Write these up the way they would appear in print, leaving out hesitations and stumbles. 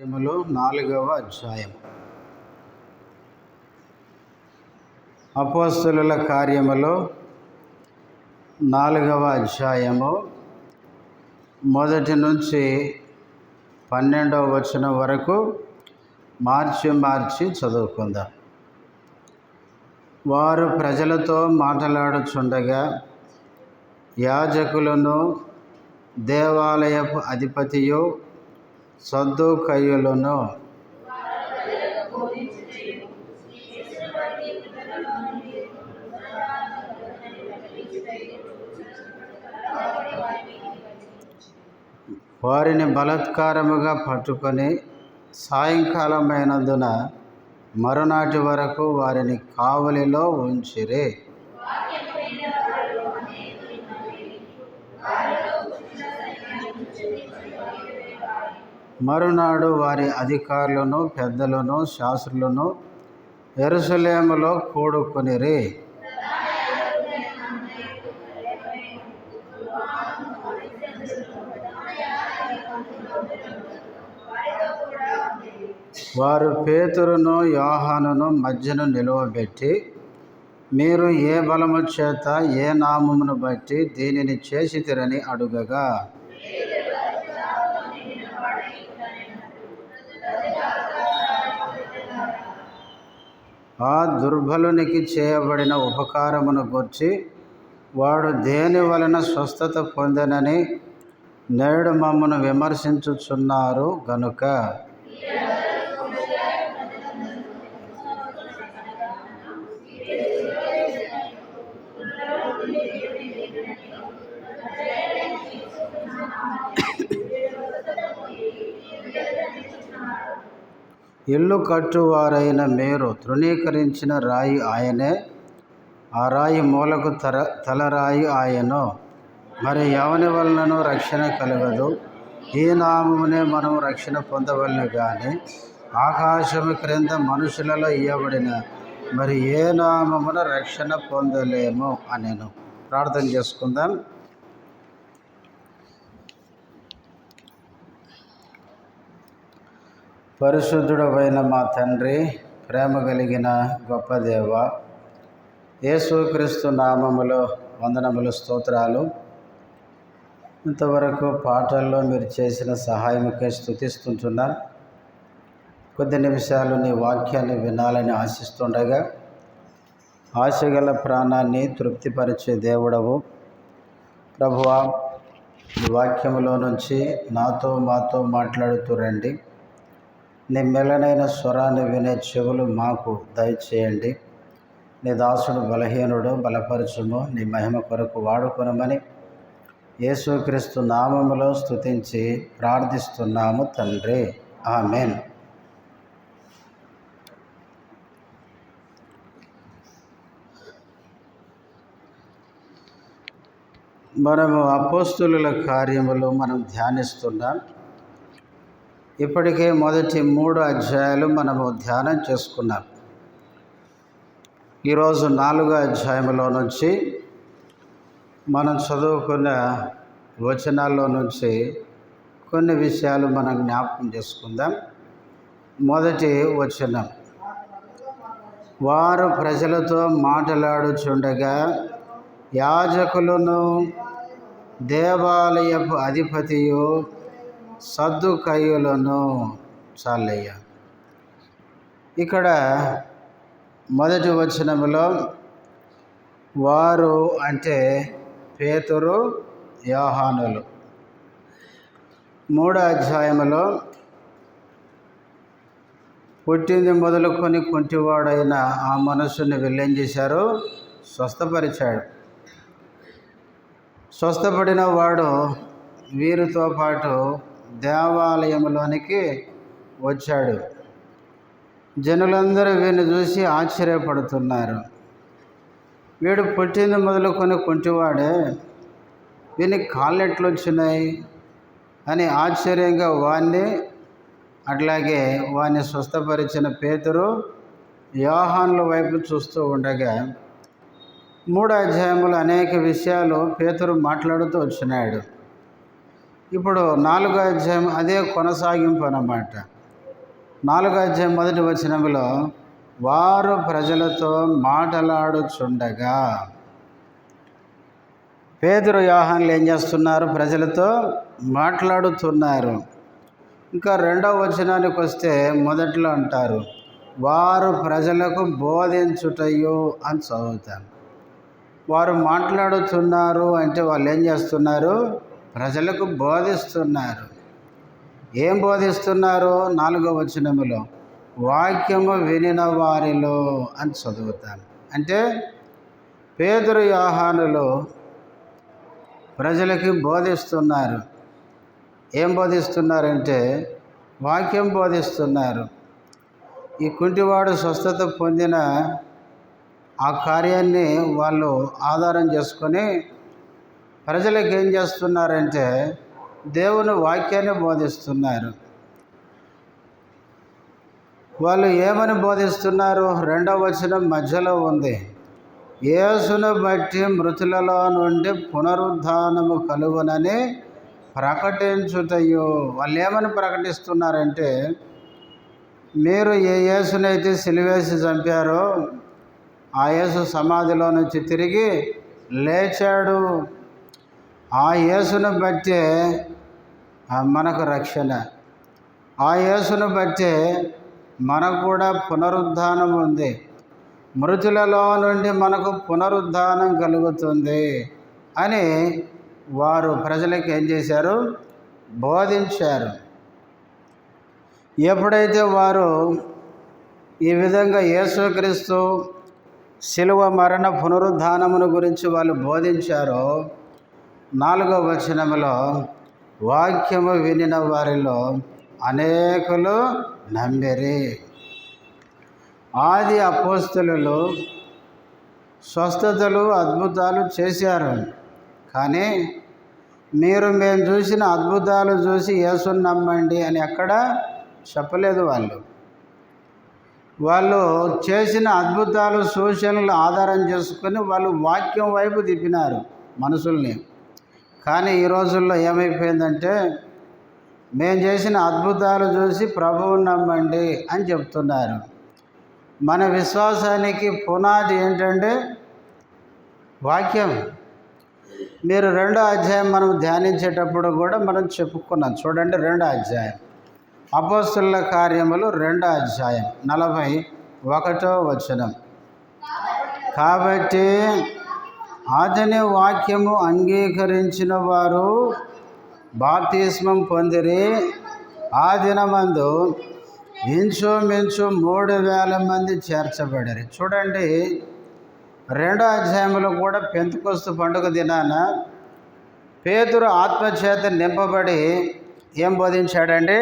4వ అధ్యాయం. అపోస్తలుల కార్యములు 4వ అధ్యాయము 1 నుంచి 12వ వచనం వరకు మార్చి చదువుకుందాం. వారు ప్రజలతో మాట్లాడుచుండగా యాజకులను, దేవాలయపు అధిపతియు సద్దూకయ్యులను వారిని బలాత్కారముగా పట్టుకొని సాయంకాలమైనందున మరునాటి వరకు వారిని కావలిలో ఉంచిరి. మరునాడు వారి అధికారులను, పెద్దలను, శాస్త్రులను యెరూషలేములో కూడుకొనిరి. వారు పేతురును, యోహానును మధ్యను నిలువబెట్టి, మీరు ఏ బలము చేత, ఏ నామమును బట్టి దీనిని చేసితిరని అడుగగా, ఆ దుర్బలునికి చేయబడిన ఉపకారమును గూర్చి వాడు దేని వలన స్వస్థత పొందెనని నేడు మమ్మను విమర్శించుచున్నారు గనుక ఇల్లు కట్టువారైన మీరు తృణీకరించిన రాయి ఆయనే, ఆ రాయి మూలకు తలరాయి ఆయను. మరి ఎవని వలనను రక్షణ కలగదు. ఈ నామమునే మనము రక్షణ పొందవలెను కానీ ఆకాశము క్రింద మనుషులలో ఇవ్వబడిన మరి ఏ నామమున రక్షణ పొందలేము అనెను. ప్రార్థన చేసుకుందాం. పరిశుద్ధుడవైన మా తండ్రి, ప్రేమ కలిగిన గొప్ప దేవ, యేసుక్రీస్తు నామములో వందనములు, స్తోత్రాలు. ఇంతవరకు పాటల్లో మీరు చేసిన సహాయముకే స్తుతిస్తుంటున్నాం. కొద్ది నిమిషాలు నీ వాక్యాన్ని వినాలని ఆశిస్తుండగా ఆశగల ప్రాణాన్ని తృప్తిపరిచే దేవుడవు ప్రభువా, ఈ వాక్యములో నుంచి మాతో మాట్లాడుతూ రండి. నీ మెల్లనైన స్వరాన్ని వినే చెవులు మాకు దయచేయండి. నీ దాసుడు బలహీనుడు, బలపరచుము, నీ మహిమ కొరకు వాడుకొనమని యేసుక్రీస్తు నామములో స్తుతించి ప్రార్థిస్తున్నాము తండ్రి, ఆమేన్. మనము అపోస్తలుల కార్యములు మనం ధ్యానిస్తున్నాం. ఇప్పటికే మొదటి 3 అధ్యాయాలు మనము ధ్యానం చేసుకున్నాం. ఈరోజు 4వ అధ్యాయంలో నుంచి మనం చదువుకున్న వచనాల్లో నుంచి కొన్ని విషయాలు మనం జ్ఞాపకం చేసుకుందాం. మొదటి వచనం, వారు ప్రజలతో మాట్లాడుచుండగా యాజకులను, దేవాలయపు అధిపతియు సద్దూకయ్యులను. చాలయ్య. ఇక్కడ మొదటి వచనములో వారు అంటే పేతురు, యోహానులు. 3వ అధ్యాయములో పుట్టింది మొదలుకొని కుంటివాడైన ఆ మనుషుని వీళ్ళేం చేశారు? స్వస్థపరిచాడు. స్వస్థపడిన వాడు వీరితో పాటు దేవాలయంలోనికి వచ్చాడు. జనులందరూ వీరిని చూసి ఆశ్చర్యపడుతున్నారు. వీడు పుట్టింది మొదలుకొని కుంటివాడే, వీనికి కాళ్ళు ఎట్లు వచ్చినాయి అని ఆశ్చర్యంగా వాణ్ణి, అట్లాగే వాణ్ణి స్వస్థపరిచిన పేతురు, యోహానుల వైపు చూస్తూ ఉండగా 3వ అధ్యాయంలో అనేక విషయాలు పేతురు మాట్లాడుతూ వచ్చినాడు. ఇప్పుడు 4వ అధ్యాయం అదే కొనసాగింపు అన్నమాట. 4వ అధ్యాయం 1వ వచనంలో వారు ప్రజలతో మాటలాడుచుండగా పేతురు యోహానులు ఏం చేస్తున్నారు? ప్రజలతో మాట్లాడుతున్నారు. ఇంకా 2వ వచనానికి వస్తే మొదట్లో అంటారు వారు ప్రజలకు బోధించుటయు అని చదువుతాను. వారు మాట్లాడుతున్నారు అంటే వాళ్ళు ఏం చేస్తున్నారు? ప్రజలకు బోధిస్తున్నారు. ఏం బోధిస్తున్నారు? 4వ వచనములో వాక్యము వినిన వారిలో అని చదువుతాను. అంటే పేతురు యోహానులు ప్రజలకి బోధిస్తున్నారు. ఏం బోధిస్తున్నారంటే వాక్యం బోధిస్తున్నారు. ఈ కుంటివాడు స్వస్థత పొందిన ఆ కార్యాన్ని వాళ్ళు ఆధారం చేసుకొని ప్రజలకు ఏం చేస్తున్నారంటే దేవుని వాక్యాన్ని బోధిస్తున్నారు. వాళ్ళు ఏమని బోధిస్తున్నారు? 2వ వచనం మధ్యలో ఉంది. యేసును బట్టి మృతులలో నుండి పునరుద్ధానము కలుగునని ప్రకటించుటయు. వాళ్ళు ఏమని ప్రకటిస్తున్నారంటే మీరు ఏ యేసునైతే సిలువేసి చంపారో ఆ యేసు సమాధిలో నుంచి తిరిగి లేచాడు. ఆ యేసును బట్టే మనకు రక్షణ. ఆ యేసును బట్టే మనకు కూడా పునరుద్ధానం ఉంది. మృతులలో నుండి మనకు పునరుద్ధానం కలుగుతుంది అని వారు ప్రజలకు ఏం చేశారు? బోధించారు. ఎప్పుడైతే వారు ఈ విధంగా యేసుక్రీస్తు శిలువ మరణ పునరుద్ధానమును గురించి వాళ్ళు బోధించారో 4వ వచనములో వాక్యము వినిన వారిలో అనేకులు నమ్మిరి. ఆది అపోస్తలులు స్వస్థతలు అద్భుతాలు చేశారు. కానీ మేము చూసిన అద్భుతాలు చూసి యేసుని నమ్మండి అని ఎక్కడ చెప్పలేదు. వాళ్ళు చేసిన అద్భుతాలు సూచనలు ఆధారం చేసుకొని వాళ్ళు వాక్యం వైపు తిప్పినారు మనుషుల్ని. కానీ ఈ రోజుల్లో ఏమైపోయిందంటే మేము చేసిన అద్భుతాలు చూసి ప్రభువుని నమ్మండి అని చెప్తున్నారు. మన విశ్వాసానికి పునాది ఏంటంటే వాక్యం. మీరు 2వ అధ్యాయం మనం ధ్యానించేటప్పుడు కూడా మనం చెప్పుకున్నాం. చూడండి 2వ అధ్యాయం అపోస్తలుల కార్యములు 2వ అధ్యాయం 41వ వచనం. కాబట్టి అతని వాక్యము అంగీకరించిన వారు బాప్తిస్మం పొందిరి. ఆ దినమందు ఇంచుమించు 3,000 మంది చేర్చబడిరి. చూడండి 2వ అధ్యాయంలో కూడా పెంతెకొస్తు పండుగ దినాన పేతురు ఆత్మచేత నింపబడి ఏం బోధించాడండి?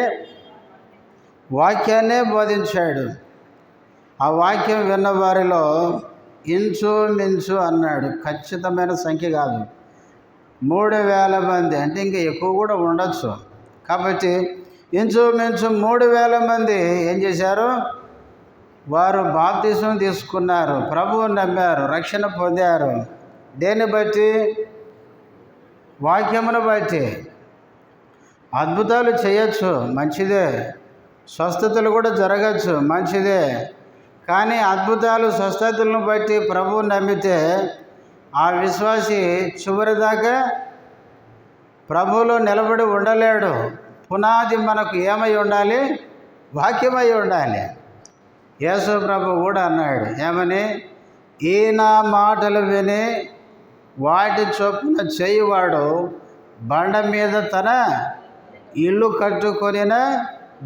వాక్యాన్నే బోధించాడు. ఆ వాక్యం విన్న వారిలో ఇంచుమించు అన్నాడు, ఖచ్చితమైన సంఖ్య కాదు, 3,000 మంది. అంటే ఇంకా ఎక్కువ కూడా ఉండొచ్చు. కాబట్టి ఇంచుమించు 3,000 మంది ఏం చేశారు? వారు బాప్తిసం తీసుకున్నారు, ప్రభువుని నమ్మారు, రక్షణ పొందారు. దేన్ని బట్టి? వాక్యమును బట్టి. అద్భుతాలు చేయొచ్చు, మంచిదే. స్వస్థతలు కూడా జరగచ్చు, మంచిదే. కానీ అద్భుతాలు స్వస్థతలను బట్టి ప్రభువుని నమ్మితే ఆ విశ్వాసి చివరిదాకా ప్రభువులో నిలబడి ఉండలేడు. పునాది మనకు ఏమై ఉండాలి? వాక్యమై ఉండాలి. యేసు ప్రభు కూడా అన్నాడు ఏమని? ఈయన మాటలు విని వాటి చొప్పున చేయువాడు బండ మీద తన ఇల్లు కట్టుకొనిన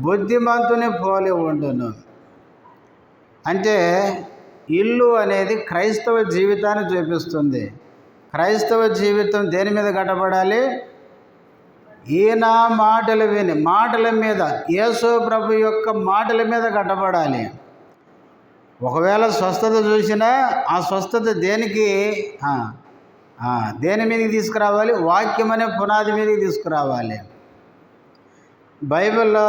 బుద్ధిమంతుని పోలి ఉండును. అంటే ఇల్లు అనేది క్రైస్తవ జీవితాన్ని చూపిస్తుంది. క్రైస్తవ జీవితం దేని మీద కట్టబడాలి? ఈయన మాటలు విని, మాటల మీద, యేసు ప్రభు యొక్క మాటల మీద కట్టబడాలి. ఒకవేళ స్వస్థత చూసినా ఆ స్వస్థత దేనికి దేని మీదకి తీసుకురావాలి? వాక్యం అనే పునాది మీదకి తీసుకురావాలి. బైబిల్లో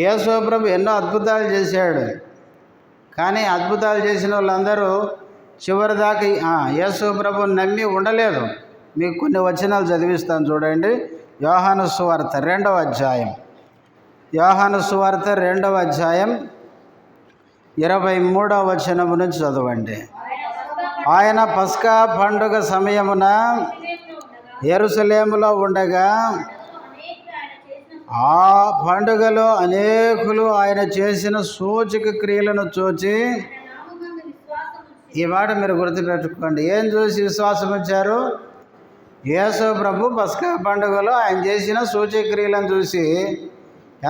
యేసు ప్రభు ఎన్నో అద్భుతాలు చేశాడు. కానీ అద్భుతాలు చేసిన వాళ్ళందరూ చివరిదాకా యేసు ప్రభుని నమ్మి ఉండలేదు. మీకు కొన్ని వచనాలు చదివిస్తాను చూడండి. యోహాను సువార్త 2వ అధ్యాయం యోహాను సువార్త 2వ అధ్యాయం 23వ వచనం నుంచి చదవండి. ఆయన పస్కా పండుగ సమయమున యెరూషలేములో ఉండగా ఆ పండుగలో అనేకులు ఆయన చేసిన సూచక క్రియలను చూచి, ఈ మాట మీరు గుర్తుపెట్టుకోండి, ఏం చూసి విశ్వాసం వచ్చారు? యేసు ప్రభు పస్కా పండుగలో ఆయన చేసిన సూచక క్రియలను చూసి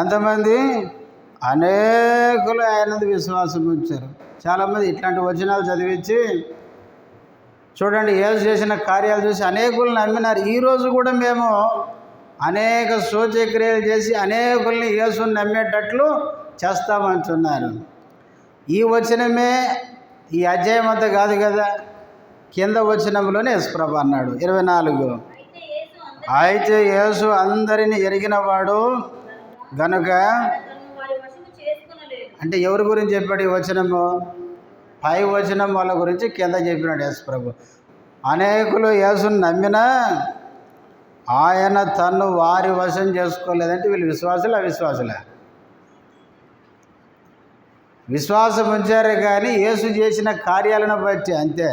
ఎంతమంది? అనేకులు ఆయనది విశ్వాసం ఉంచారు. చాలామంది ఇట్లాంటి వచనాలు చదివించి చూడండి, యేసు చేసిన కార్యాలు చూసి అనేకులు నమ్మినారు. ఈరోజు కూడా మేము అనేక సూచక్రియలు చేసి అనేకుల్ని యేసుని నమ్మేటట్లు చేస్తామంటున్నారు. ఈ వచనమే ఈ అధ్యాయం అంతా కాదు కదా, కింద వచనంలోనే యేసుప్రభు అన్నాడు 24, అయితే యేసు అందరిని ఎరిగినవాడు గనుక. అంటే ఎవరి గురించి చెప్పాడు ఈ వచనము? పై వచనం వాళ్ళ గురించి కింద చెప్పినాడు యేసుప్రభు. అనేకులు యేసుని నమ్మినా ఆయన తను వారి వశం చేసుకోలేదంటే వీళ్ళు విశ్వాసులు అవిశ్వాసులే? విశ్వాసం ఉంచారే కానీ యేసు చేసిన కార్యాలను బట్టి అంతే.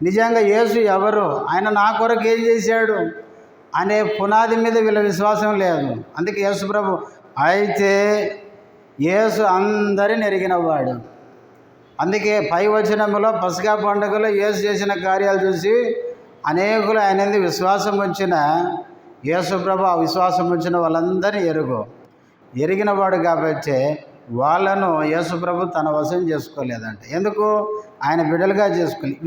నిజంగా యేసు ఎవరు, ఆయన నా కొరకు ఏం చేశాడు అనే పునాది మీద వీళ్ళ విశ్వాసం లేదు. అందుకే యేసు ప్రభు అయితే యేసు అందరిని ఎరిగినవాడు. అందుకే పై వచనంలో పస్కా పండుగలో యేసు చేసిన కార్యాలు చూసి అనేకులు ఆయన విశ్వాసం వచ్చిన యేసు ప్రభు ఆ విశ్వాసం వచ్చిన వాళ్ళందరినీ ఎరిగినవాడు కాబట్టి వాళ్ళను యేసు ప్రభు తన వశం చేసుకోలేదంట. ఎందుకు? ఆయన బిడ్డలుగా చేసుకోలేదు.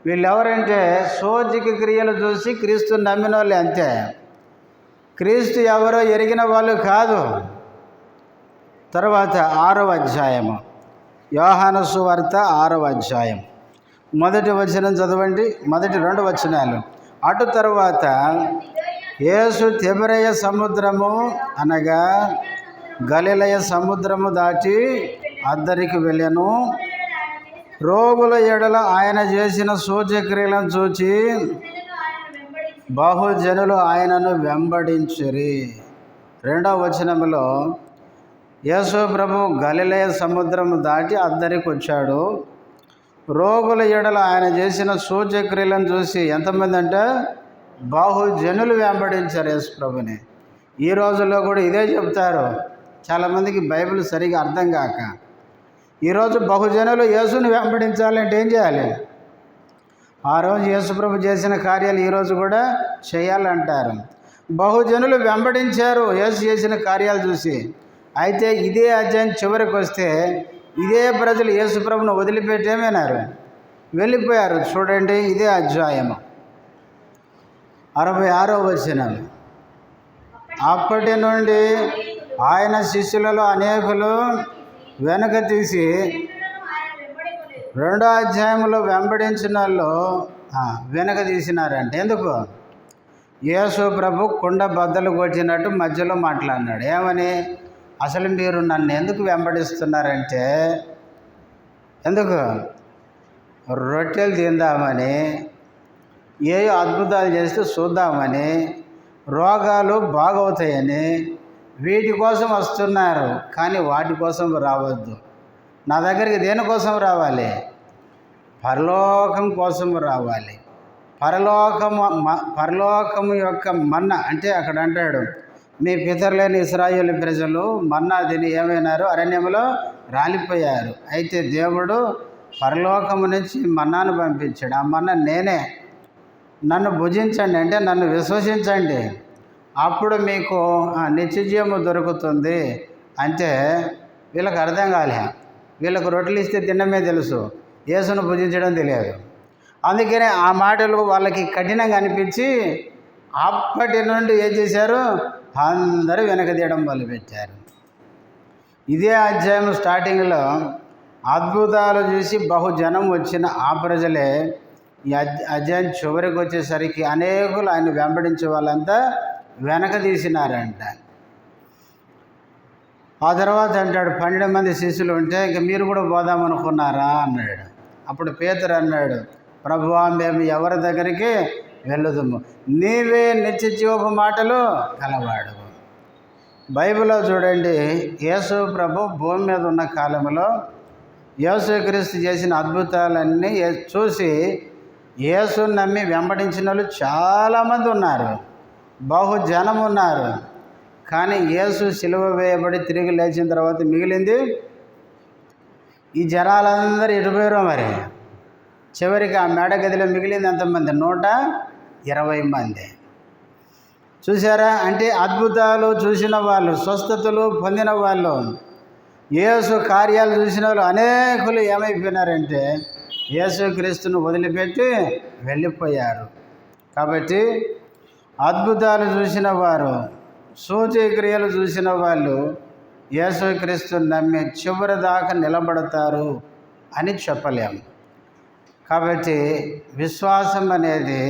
వీళ్ళు ఎవరంటే సూచక క్రియలు చూసి క్రీస్తుని నమ్మిన వాళ్ళే అంతే. క్రీస్తు ఎవరో ఎరిగిన వాళ్ళు కాదు. తర్వాత 6వ అధ్యాయము, యోహాను సువార్త 6వ అధ్యాయం 1వ వచనం చదవండి. మొదటి 2 వచనాలు. అటు తరువాత యేసు తిబెరయ సముద్రము అనగా గలిలయ సముద్రము దాటి అద్దరికి వెళ్ళెను. రోగుల ఎడల ఆయన చేసిన సూచక్రియలను చూచి బహుజనులు ఆయనను వెంబడించిరి. 2వ వచనంలో యేసు ప్రభు గలిలయ సముద్రము దాటి అద్దరికి వచ్చాడు. రోగుల ఎడల ఆయన చేసిన సూచక్రియలను చూసి ఎంతమంది అంటే బహుజనులు వెంబడించారు యేసు ప్రభుని. ఈ రోజుల్లో కూడా ఇదే చెప్తారు. చాలామందికి బైబిల్ సరిగా అర్థం కాక ఈరోజు బహుజనులు యేసుని వెంబడించాలంటే ఏం చేయాలి? ఆ రోజు యేసు ప్రభు చేసిన కార్యాలు ఈరోజు కూడా చేయాలంటారు. బహుజనులు వెంబడించారు యేసు చేసిన కార్యాలు చూసి. అయితే ఇదే అధ్యాయం చివరికి వస్తే ఇదే ప్రజలు యేసు ప్రభును వదిలిపెట్టేమన్నారు, వెళ్ళిపోయారు. చూడండి, ఇదే అధ్యాయము 66వ వచనం. అప్పటి నుండి ఆయన శిష్యులలో అనేకులు వెనక తీసి 2వ అధ్యాయంలో వెంబడించిన వాళ్ళు వెనక తీసినారంటే ఎందుకు? యేసు ప్రభు కుండ బద్దలు కొట్టినట్టు మధ్యలో మాట్లాడినాడు. ఏమని? అసలు మీరు నన్ను ఎందుకు వెంబడిస్తున్నారంటే, ఎందుకు? రొట్టెలు తిందామని, ఏ అద్భుతాలు చేస్తే చూద్దామని, రోగాలు బాగవుతాయని, వీటి కోసం వస్తున్నారు. కానీ వాటి కోసం రావద్దు. నా దగ్గరికి దేనికోసం రావాలి? పరలోకం కోసం రావాలి. పరలోకము యొక్క మన్నా అంటే అక్కడ అంటాడు, మీ పితరులైన ఇశ్రాయేలు ప్రజలు మన్నా తిని ఏమైనారు? అరణ్యంలో రాలిపోయారు. అయితే దేవుడు పరలోకము నుంచి మన్నాను పంపించాడు. ఆ మన్నా నేనే. నన్ను భుజించండి అంటే నన్ను విశ్వసించండి, అప్పుడు మీకు నిత్యజీవము దొరుకుతుంది. అంటే వీళ్ళకి అర్థం కాలే. వీళ్ళకు రొట్టెలు ఇస్తే తినడమే తెలుసు, యేసును భుజించడం తెలియదు. అందుకనే ఆ మాటలు వాళ్ళకి కఠినంగా అనిపించి అప్పటి నుండి ఏం చేశారు? అందరూ వెనక తీయడం మొదలుపెట్టారు. ఇదే అధ్యాయం స్టార్టింగ్లో అద్భుతాలు చూసి బహుజనం వచ్చిన ఆ ప్రజలే ఈ అధ్యాయం చివరికి వచ్చేసరికి అనేకులు ఆయన వెంబడించే వాళ్ళంతా వెనక తీసినారంట. ఆ తర్వాత అంటాడు, 12 మంది శిష్యులు ఉంటే ఇంక మీరు కూడా పోదామనుకున్నారా అన్నాడు. అప్పుడు పేతురు అన్నాడు, ప్రభువా, మేము ఎవరి దగ్గరికి వెళ్ళదుము, నీవే నిత్య జీవపు మాటలు కలవాడు. బైబిల్లో చూడండి, యేసు ప్రభు భూమి మీద ఉన్న కాలంలో యేసుక్రీస్తు చేసిన అద్భుతాలన్నీ చూసి యేసుని నమ్మి వెంబడించిన వాళ్ళు చాలామంది ఉన్నారు, బహుజనం ఉన్నారు. కానీ యేసు సిలువ వేయబడి తిరిగి లేచిన తర్వాత మిగిలింది ఈ జనాలందరూ ఎటుపోయారో మరి. చివరికి ఆ మేడ గదిలో మిగిలింది ఎంతమంది? 120 మంది. చూసారా? అంటే అద్భుతాలు చూసిన వాళ్ళు, స్వస్థతలు పొందిన వాళ్ళు, యేసు కార్యాలు చూసిన వాళ్ళు అనేకులు ఏమైపోయినారంటే యేసుక్రీస్తును వదిలిపెట్టి వెళ్ళిపోయారు. కాబట్టి అద్భుతాలు చూసిన వారు, సూచక్రియలు చూసిన వాళ్ళు యేసుక్రీస్తుని నమ్మి చివరి దాకా నిలబడతారు అని చెప్పలేము. కాబట్టి విశ్వాసం అనేది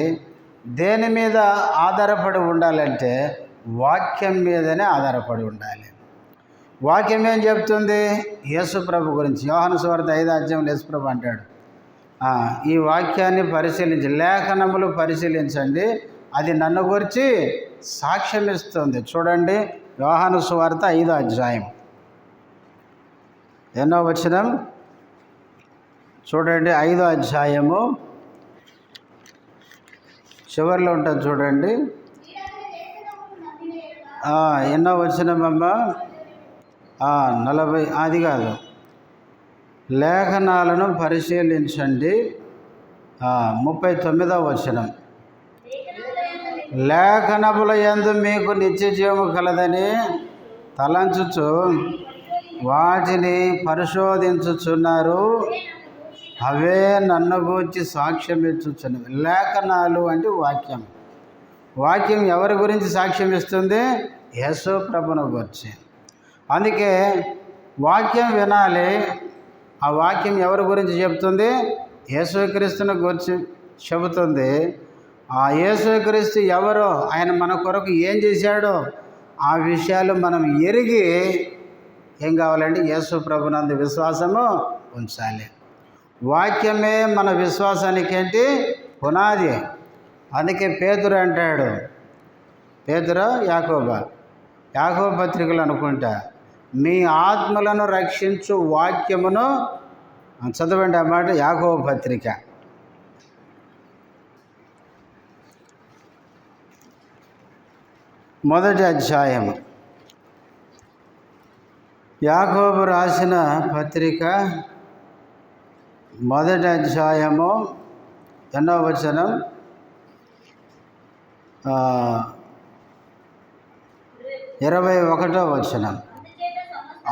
దేని మీద ఆధారపడి ఉండాలంటే వాక్యం మీదనే ఆధారపడి ఉండాలి. వాక్యం ఏం చెప్తుంది? యేసు ప్రభు గురించి యోహాను సువార్త 5వ అధ్యాయంలో యేసు ప్రభు అంటాడు, ఈ వాక్యాన్ని పరిశీలించి, లేఖనములు పరిశీలించండి, అది నన్ను గురించి సాక్ష్యం ఇస్తుంది. చూడండి, యోహాను సువార్త 5వ అధ్యాయం ఎన్నో వచనం చూడండి. 5వ అధ్యాయము చివరిలో ఉంటుంది చూడండి. ఎన్నో వచనమమ్మా? 40. అది కాదు, లేఖనాలను పరిశీలించండి. 39వ వచనం, లేఖనముల యందు మీకు నిత్య జీవము కలదని తలంచుచు వాటిని పరిశోధించుచున్నారు, అవే నన్ను గూర్చి సాక్ష్యం ఇచ్చుచున్నవి. లేఖనాలు అంటే వాక్యం. వాక్యం ఎవరి గురించి సాక్ష్యం ఇస్తుంది? యేసు ప్రభువును గురించి. అందుకే వాక్యం వినాలి. ఆ వాక్యం ఎవరి గురించి చెబుతుంది? యేసుక్రీస్తుని గురించి చెబుతుంది. ఆ యేసుక్రీస్తు ఎవరో, ఆయన మన కొరకు ఏం చేశాడో ఆ విషయాలు మనం ఎరిగి ఏం కావాలంటే యేసు ప్రభునందు విశ్వాసము ఉంచాలి. వాక్యమే మన విశ్వాసానికి ఏంటి? పునాది. అందుకే పేతురు అంటాడు, పేతురు యాకోబు పత్రికలు అనుకుంటా, మీ ఆత్మలను రక్షించు వాక్యమును చదవండి. ఆ మాట యాకోబు పత్రిక 1వ అధ్యాయం. యాకోబు రాసిన పత్రిక 1వ అధ్యాయము ఎన్నో వచనం? 21వ వచనం.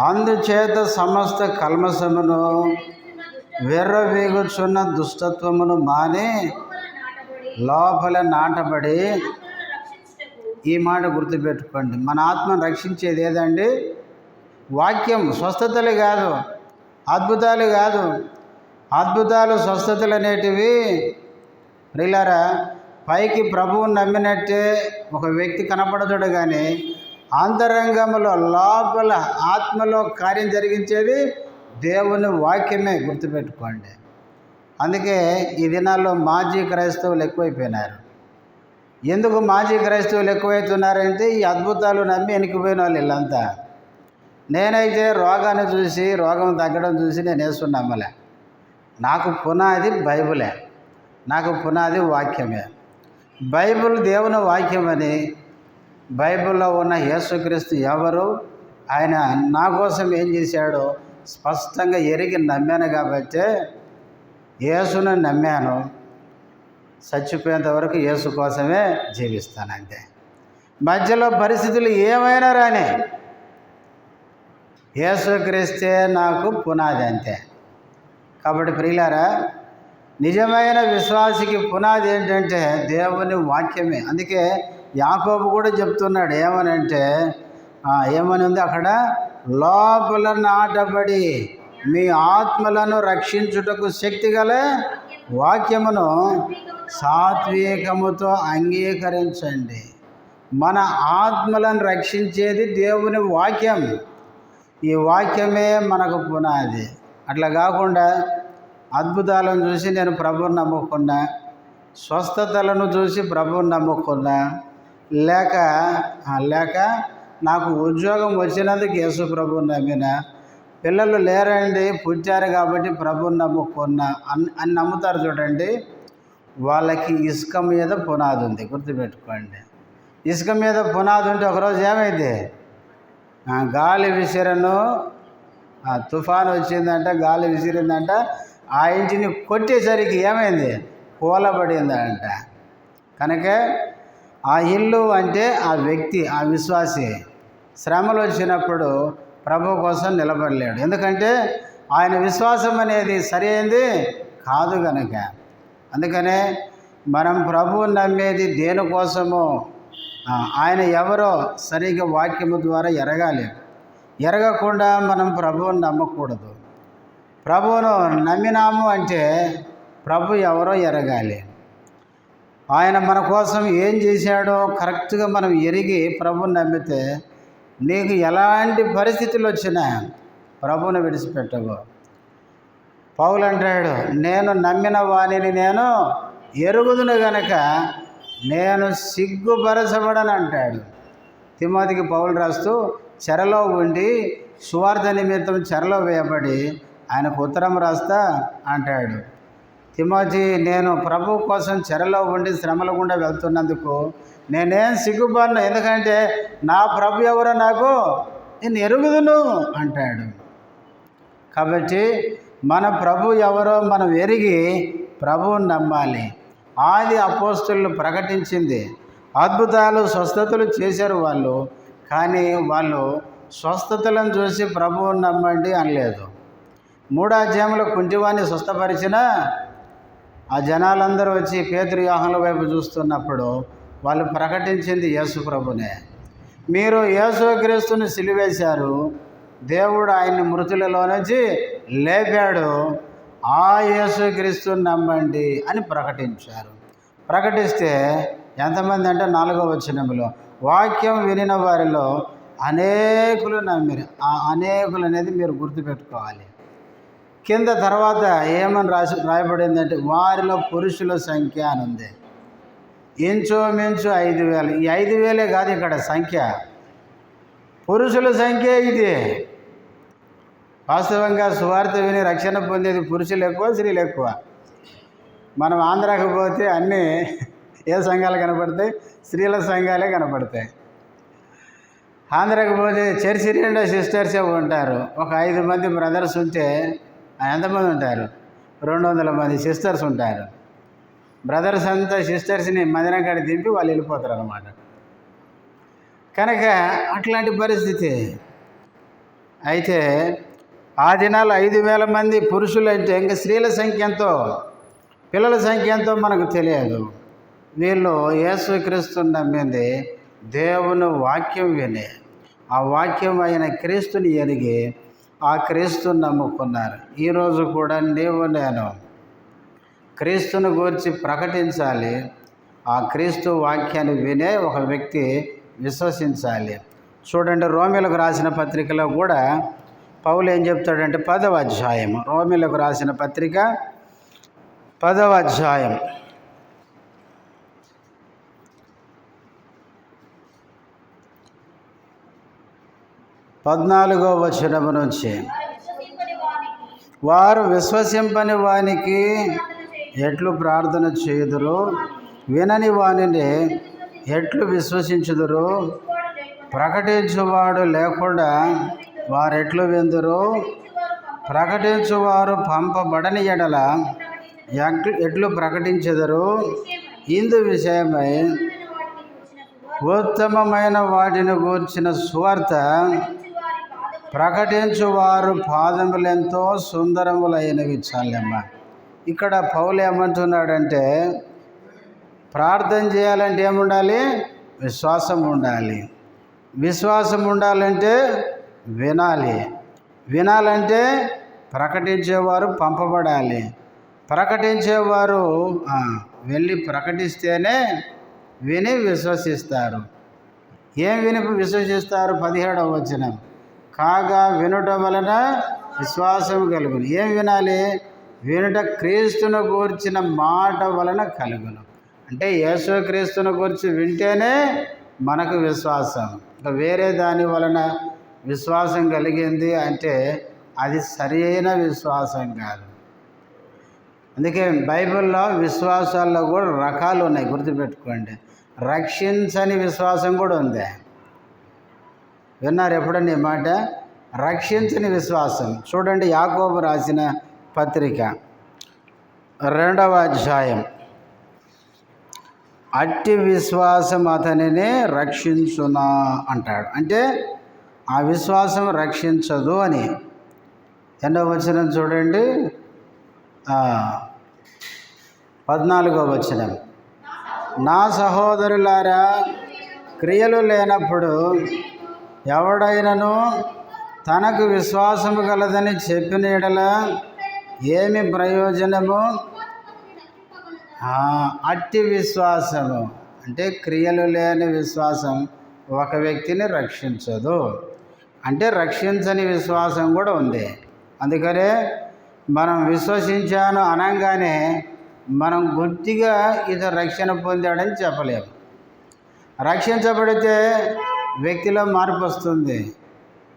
అందుచేత సమస్త కల్మషమును వెర్రవీగుచున్న దుష్టత్వమును మాని లోపల నాటబడి, ఈ మాట గుర్తుపెట్టుకోండి, మన ఆత్మను రక్షించేది ఏదండి? వాక్యం. స్వస్థతలు కాదు, అద్భుతాలు కాదు. అద్భుతాలు స్వస్థతలు అనేటివి ప్రియులారా పైకి ప్రభువుని నమ్మినట్టే ఒక వ్యక్తి కనపడతాడు, కానీ అంతరంగంలో లోపల ఆత్మలో కార్యం జరిగించేది దేవుని వాక్యమే. గుర్తుపెట్టుకోండి. అందుకే ఈ దినాల్లో మాజీ క్రైస్తవులు ఎక్కువైపోయినారు. ఎందుకు మాజీ క్రైస్తవులు ఎక్కువైతున్నారంటే ఈ అద్భుతాలు నమ్మి వెనక్కిపోయిన వాళ్ళు వీళ్ళంతా. నేనైతే రోగాన్ని చూసి, రోగం తగ్గడం చూసి నేను యేసుని నమ్మలే. నాకు పునాది బైబిలే, నాకు పునాది వాక్యమే. బైబిల్ దేవుని వాక్యమని, బైబిల్లో ఉన్న యేసుక్రీస్తు ఎవరు, ఆయన నా కోసం ఏం చేశాడో స్పష్టంగా ఎరిగి నమ్మాను. కాబట్టి యేసుని నమ్మాను, చచ్చిపోయేంత వరకు యేసు కోసమే జీవిస్తానంతే. మధ్యలో పరిస్థితులు ఏమైనా రాని యేసుక్రీస్తే నాకు పునాది అంతే. కాబట్టి ప్రియులారా, నిజమైన విశ్వాసికి పునాది ఏంటంటే దేవుని వాక్యమే. అందుకే యాకోబు కూడా చెప్తున్నాడు, ఏమని ఉంది అక్కడ? లోపల నాటబడి మీ ఆత్మలను రక్షించుటకు శక్తిగల వాక్యమును సాత్వికముతో అంగీకరించండి. మన ఆత్మలను రక్షించేది దేవుని వాక్యం. ఈ వాక్యమే మనకు పునాది. అట్లా కాకుండా అద్భుతాలను చూసి నేను ప్రభువుని నమ్ముకున్నా, స్వస్థతలను చూసి ప్రభువుని నమ్ముకున్నా, లేక నాకు ఉద్యోగం వచ్చినందుకు యేసు ప్రభువుని నమ్మిన, పిల్లలు లేరండి పుట్టారు కాబట్టి ప్రభువుని నమ్ముకున్నా అని నమ్ముతారు చూడండి. వాళ్ళకి ఇసుక మీద పునాది ఉంది, గుర్తుపెట్టుకోండి. ఇసుక మీద పునాది ఉంటే ఒకరోజు ఏమైంది, గాలి విసిరను, తుఫాను వచ్చిందంట, గాలి విసిరిందంట, ఆ ఇంటిని కొట్టేసరికి ఏమైంది, కూలబడిందంట. కనుక ఆ ఇల్లు అంటే ఆ వ్యక్తి, ఆ విశ్వాసి శ్రమలు వచ్చినప్పుడు ప్రభు కోసం నిలబడలేడు. ఎందుకంటే ఆయన విశ్వాసం అనేది సరైనది కాదు కనుక. అందుకనే మనం ప్రభువుని నమ్మేది దేనికోసమో, ఆయన ఎవరో సరిగ్గా వాక్యము ద్వారా ఎరగాలి. ఎరగకుండా మనం ప్రభువుని నమ్మకూడదు. ప్రభువును నమ్మినాము అంటే ప్రభు ఎవరో ఎరగాలి. ఆయన మన కోసం ఏం చేశాడో కరెక్ట్గా మనం ఎరిగి ప్రభువుని నమ్మితే నీకు ఎలాంటి పరిస్థితులు వచ్చినా ప్రభువుని విడిచిపెట్టవు. పౌలు అంటాడు, నేను నమ్మిన వానిని నేను ఎరుగుదును గనక నేను సిగ్గుపరచబడను అంటాడు. తిమోతికి పౌలు రాస్తూ చెరలో ఉండి సువార్త నిమిత్తం చెరలో వేయబడి ఆయనకు ఉత్తరం రాస్తా అంటాడు, తిమోతి, నేను ప్రభు కోసం చెరలో ఉండి శ్రమల గుండా వెళ్తున్నందుకు నేనేం సిగ్గుపడను, ఎందుకంటే నా ప్రభు ఎవరో నాకు నేను ఎరుగుదును అంటాడు. కాబట్టి మన ప్రభు ఎవరో మనం ఎరిగి ప్రభువుని నమ్మాలి. ఆది అపోస్తలులు ప్రకటించింది, అద్భుతాలు స్వస్థతలు చేశారు వాళ్ళు, కానీ వాళ్ళు స్వస్థతలను చూసి ప్రభువుని నమ్మండి అనలేదు. 3వ అధ్యాయంలో కుంటివాణ్ణి స్వస్థపరిచిన ఆ జనాలందరూ వచ్చి పేతురు యోహానుల వైపు చూస్తున్నప్పుడు వాళ్ళు ప్రకటించింది యేసు ప్రభునే. మీరు యేసుక్రీస్తుని సిలువేశారు, దేవుడు ఆయన్ని మృతులలో నుంచి లేపాడు, ఆ యేసుక్రీస్తుని నమ్మండి అని ప్రకటించారు. ప్రకటిస్తే ఎంతమంది అంటే 4వ వచనంలో వాక్యం వినిన వారిలో అనేకులు నమ్మిరు. ఆ అనేకులు అనేది మీరు గుర్తుపెట్టుకోవాలి. కింద తర్వాత ఏమని రాయబడిందంటే వారిలో పురుషుల సంఖ్య అని ఉంది. ఇంచుమించు 5,000. ఈ 5,000 కాదు ఇక్కడ సంఖ్య, పురుషుల సంఖ్య ఇది. వాస్తవంగా సువార్త విని రక్షణ పొందేది పురుషులు ఎక్కువ, స్త్రీలు ఎక్కువ. మనం ఆంధ్రాకి పోతే అన్నీ ఏ సంఘాలు కనపడతాయి, స్త్రీల సంఘాలే కనపడతాయి. ఆంధ్రాకి పోతే చర్చి నిండా సిస్టర్సే ఉంటారు. ఒక 5 మంది బ్రదర్స్ ఉంటే ఎంతమంది ఉంటారు, 200 మంది సిస్టర్స్ ఉంటారు. బ్రదర్స్ అంతా సిస్టర్స్ని మందిరం కాడికి దింపి వాళ్ళు వెళ్ళిపోతారు అన్నమాట. కనుక అట్లాంటి పరిస్థితి. అయితే ఆ దినాలు 5,000 మంది పురుషులు అంటే ఇంకా స్త్రీల సంఖ్య ఎంతో, పిల్లల సంఖ్య ఎంతో మనకు తెలియదు. వీళ్ళు యేసుక్రీస్తుని నమ్మింది దేవుని వాక్యం విని, ఆ వాక్యం అయిన క్రీస్తుని ఎరిగి ఆ క్రీస్తుని నమ్ముకున్నారు. ఈరోజు కూడా నీవు నేను క్రీస్తుని గురించి ప్రకటించాలి. ఆ క్రీస్తు వాక్యాన్ని వినే ఒక వ్యక్తి విశ్వసించాలి. చూడండి, రోమీలకు రాసిన పత్రికలో కూడా పౌలు ఏం చెప్తాడంటే 10వ అధ్యాయం, రోమీలకు రాసిన పత్రిక 10వ అధ్యాయం 14వ వచనం నుంచి, వారు విశ్వసింపని వానికి ఎట్లు ప్రార్థన చేయుదురు, వినని వానిని ఎట్లు విశ్వసించుదురు, ప్రకటించువాడు లేకుండా వారెట్లు విందురు, ప్రకటించువారు పంపబడని ఎడల ఎట్లు ప్రకటించెదరు, ఇందు విషయమై ఉత్తమమైన వాటిని గూర్చిన సువార్త ప్రకటించువారు పాదములెంతో సుందరములైనవి. చాలమ్మ. ఇక్కడ పౌలు ఏమంటున్నాడంటే ప్రార్థన చేయాలంటే ఏముండాలి, విశ్వాసం ఉండాలి. విశ్వాసం ఉండాలంటే వినాలి. వినాలంటే ప్రకటించేవారు పంపబడాలి. ప్రకటించేవారు వెళ్ళి ప్రకటిస్తేనే విని విశ్వసిస్తారు. ఏం విని విశ్వసిస్తారు? 17వ వచనం, కాగా వినుట వలన విశ్వాసం కలుగును. ఏం వినాలి? వినుట క్రీస్తును గూర్చిన మాట వలన కలుగును. అంటే యేసుక్రీస్తును గురించి వింటేనే మనకు విశ్వాసం. ఇంకా వేరే దాని వలన విశ్వాసం కలిగింది అంటే అది సరి అయిన విశ్వాసం కాదు. అందుకే బైబిల్లో విశ్వాసాల్లో కూడా రకాలు ఉన్నాయి, గుర్తుపెట్టుకోండి. రక్షించని విశ్వాసం కూడా ఉంది. విన్నారు ఎప్పుడన్నా ఈ మాట? రక్షించని విశ్వాసం. చూడండి, యాకోబు రాసిన పత్రిక 2వ అధ్యాయం. అట్టి విశ్వాసం అతనిని రక్షించునా అంటాడు. అంటే ఆ విశ్వాసం రక్షించదు అని. 8వ వచనం చూడండి, 14వ వచనం. నా సహోదరులారా, క్రియలు లేనప్పుడు ఎవడైనను తనకు విశ్వాసము కలదని చెప్పిన యెడల ఏమి ప్రయోజనము? అట్టి విశ్వాసము అంటే క్రియలు లేని విశ్వాసం ఒక వ్యక్తిని రక్షించదు. అంటే రక్షించని విశ్వాసం కూడా ఉంది. అందుకనే మనం విశ్వసించాను అనగానే మనం గుర్తిగా ఇది రక్షణ పొందాడని చెప్పలేము. రక్షించబడితే వ్యక్తిలో మార్పు వస్తుంది,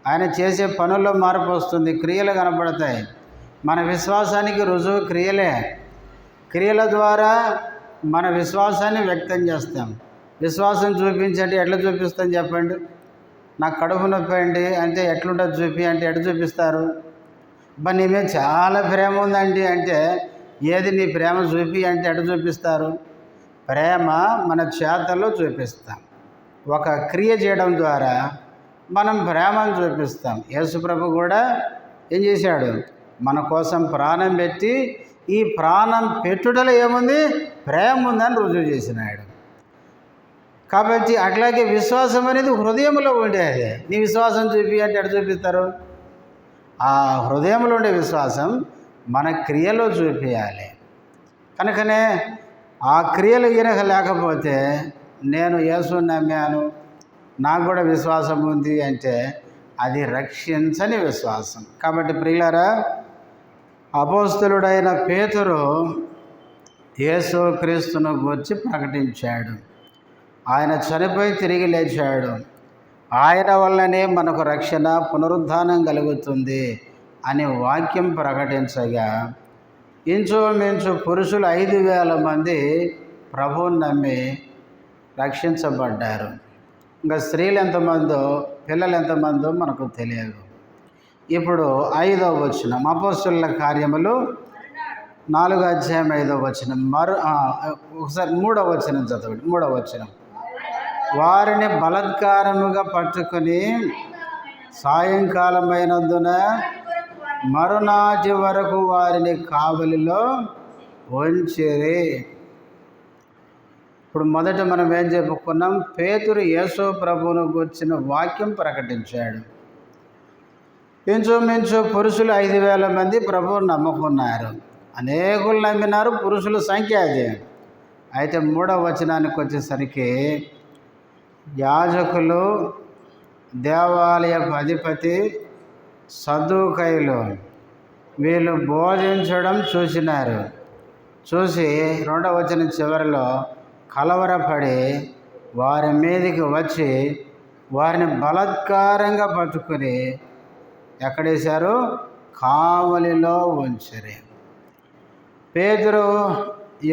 ఆయన చేసే పనుల్లో మార్పు వస్తుంది, క్రియలు కనపడతాయి. మన విశ్వాసానికి రుజువు క్రియలే. క్రియల ద్వారా మన విశ్వాసాన్ని వ్యక్తం చేస్తాం. విశ్వాసం చూపించండి, ఎట్లా చూపిస్తాం చెప్పండి? నాకు కడుపు నొప్పి అండి అంటే ఎట్లుంటుంది చూపి అంటే ఎట్లా చూపిస్తారు? నీ మీద చాలా ప్రేమ ఉందండి అంటే ఏది నీ ప్రేమ చూపి అంటే ఎట్లా చూపిస్తారు? ప్రేమ మన చేతల్లో చూపిస్తాం. ఒక క్రియ చేయడం ద్వారా మనం ప్రేమను చూపిస్తాం. యేసుప్రభు కూడా ఏం చేశాడు? మన కోసం ప్రాణం పెట్టి, ఈ ప్రాణం పెట్టుటలో ఏముంది? ప్రేమ ఉందని రుజువు చేసినాడు. కాబట్టి అట్లాగే విశ్వాసం అనేది హృదయంలో ఉండేది. నీ విశ్వాసం చూపి అంటే ఎట్లా చూపిస్తారు? ఆ హృదయంలో ఉండే విశ్వాసం మన క్రియలో చూపించాలి. కనుకనే ఆ క్రియలు ఈయనక లేకపోతే నేను యేసుని నమ్మాను, నాకు కూడా విశ్వాసం ఉంది అంటే అది రక్షించని విశ్వాసం. కాబట్టి ప్రియులారా, అపోస్తలుడైన పేతురు యేసు క్రీస్తును గురించి ప్రకటించాడు. ఆయన చనిపోయి తిరిగి లేచాడు, ఆయన వల్లనే మనకు రక్షణ పునరుద్ధానం కలుగుతుంది అని వాక్యం ప్రకటించగా ఇంచుమించు పురుషులు 5,000 మంది ప్రభువుని నమ్మి రక్షించబడ్డారు. ఇంకా స్త్రీలు ఎంతమందో పిల్లలు ఎంతమందో మనకు తెలియదు. ఇప్పుడు 5వ వచనం, అపోస్తలుల కార్యములు 4వ అధ్యాయం 5వ వచనం. ఒకసారి 3వ వచనం చదవండి. 3వ వచనం. వారిని బలాత్కారముగా పట్టుకొని సాయంకాలమైనందున మరునాటి వరకు వారిని కావలిలో ఉంచిరి. ఇప్పుడు మొదట మనం ఏం చెప్పుకున్నాం? పేతురు యేసు ప్రభువును గురించిన వాక్యం ప్రకటించాడు. ఇంచుమించు పురుషులు 5,000 మంది ప్రభువును నమ్ముకున్నారు. అనేకులు నమ్మినారు, పురుషుల సంఖ్య అది. అయితే 3వ వచనానికి వచ్చేసరికి యాజకులు, దేవాలయపు అధిపతి, సద్దూకయ్యులు వీళ్ళు బోధించడం చూసినారు. చూసి 2వ వచనం చివరిలో కలవరపడి వారి మీదకి వచ్చి వారిని బలాత్కారంగా పట్టుకుని ఎక్కడేశారు? కావలిలో ఉంచిరి. పేతురు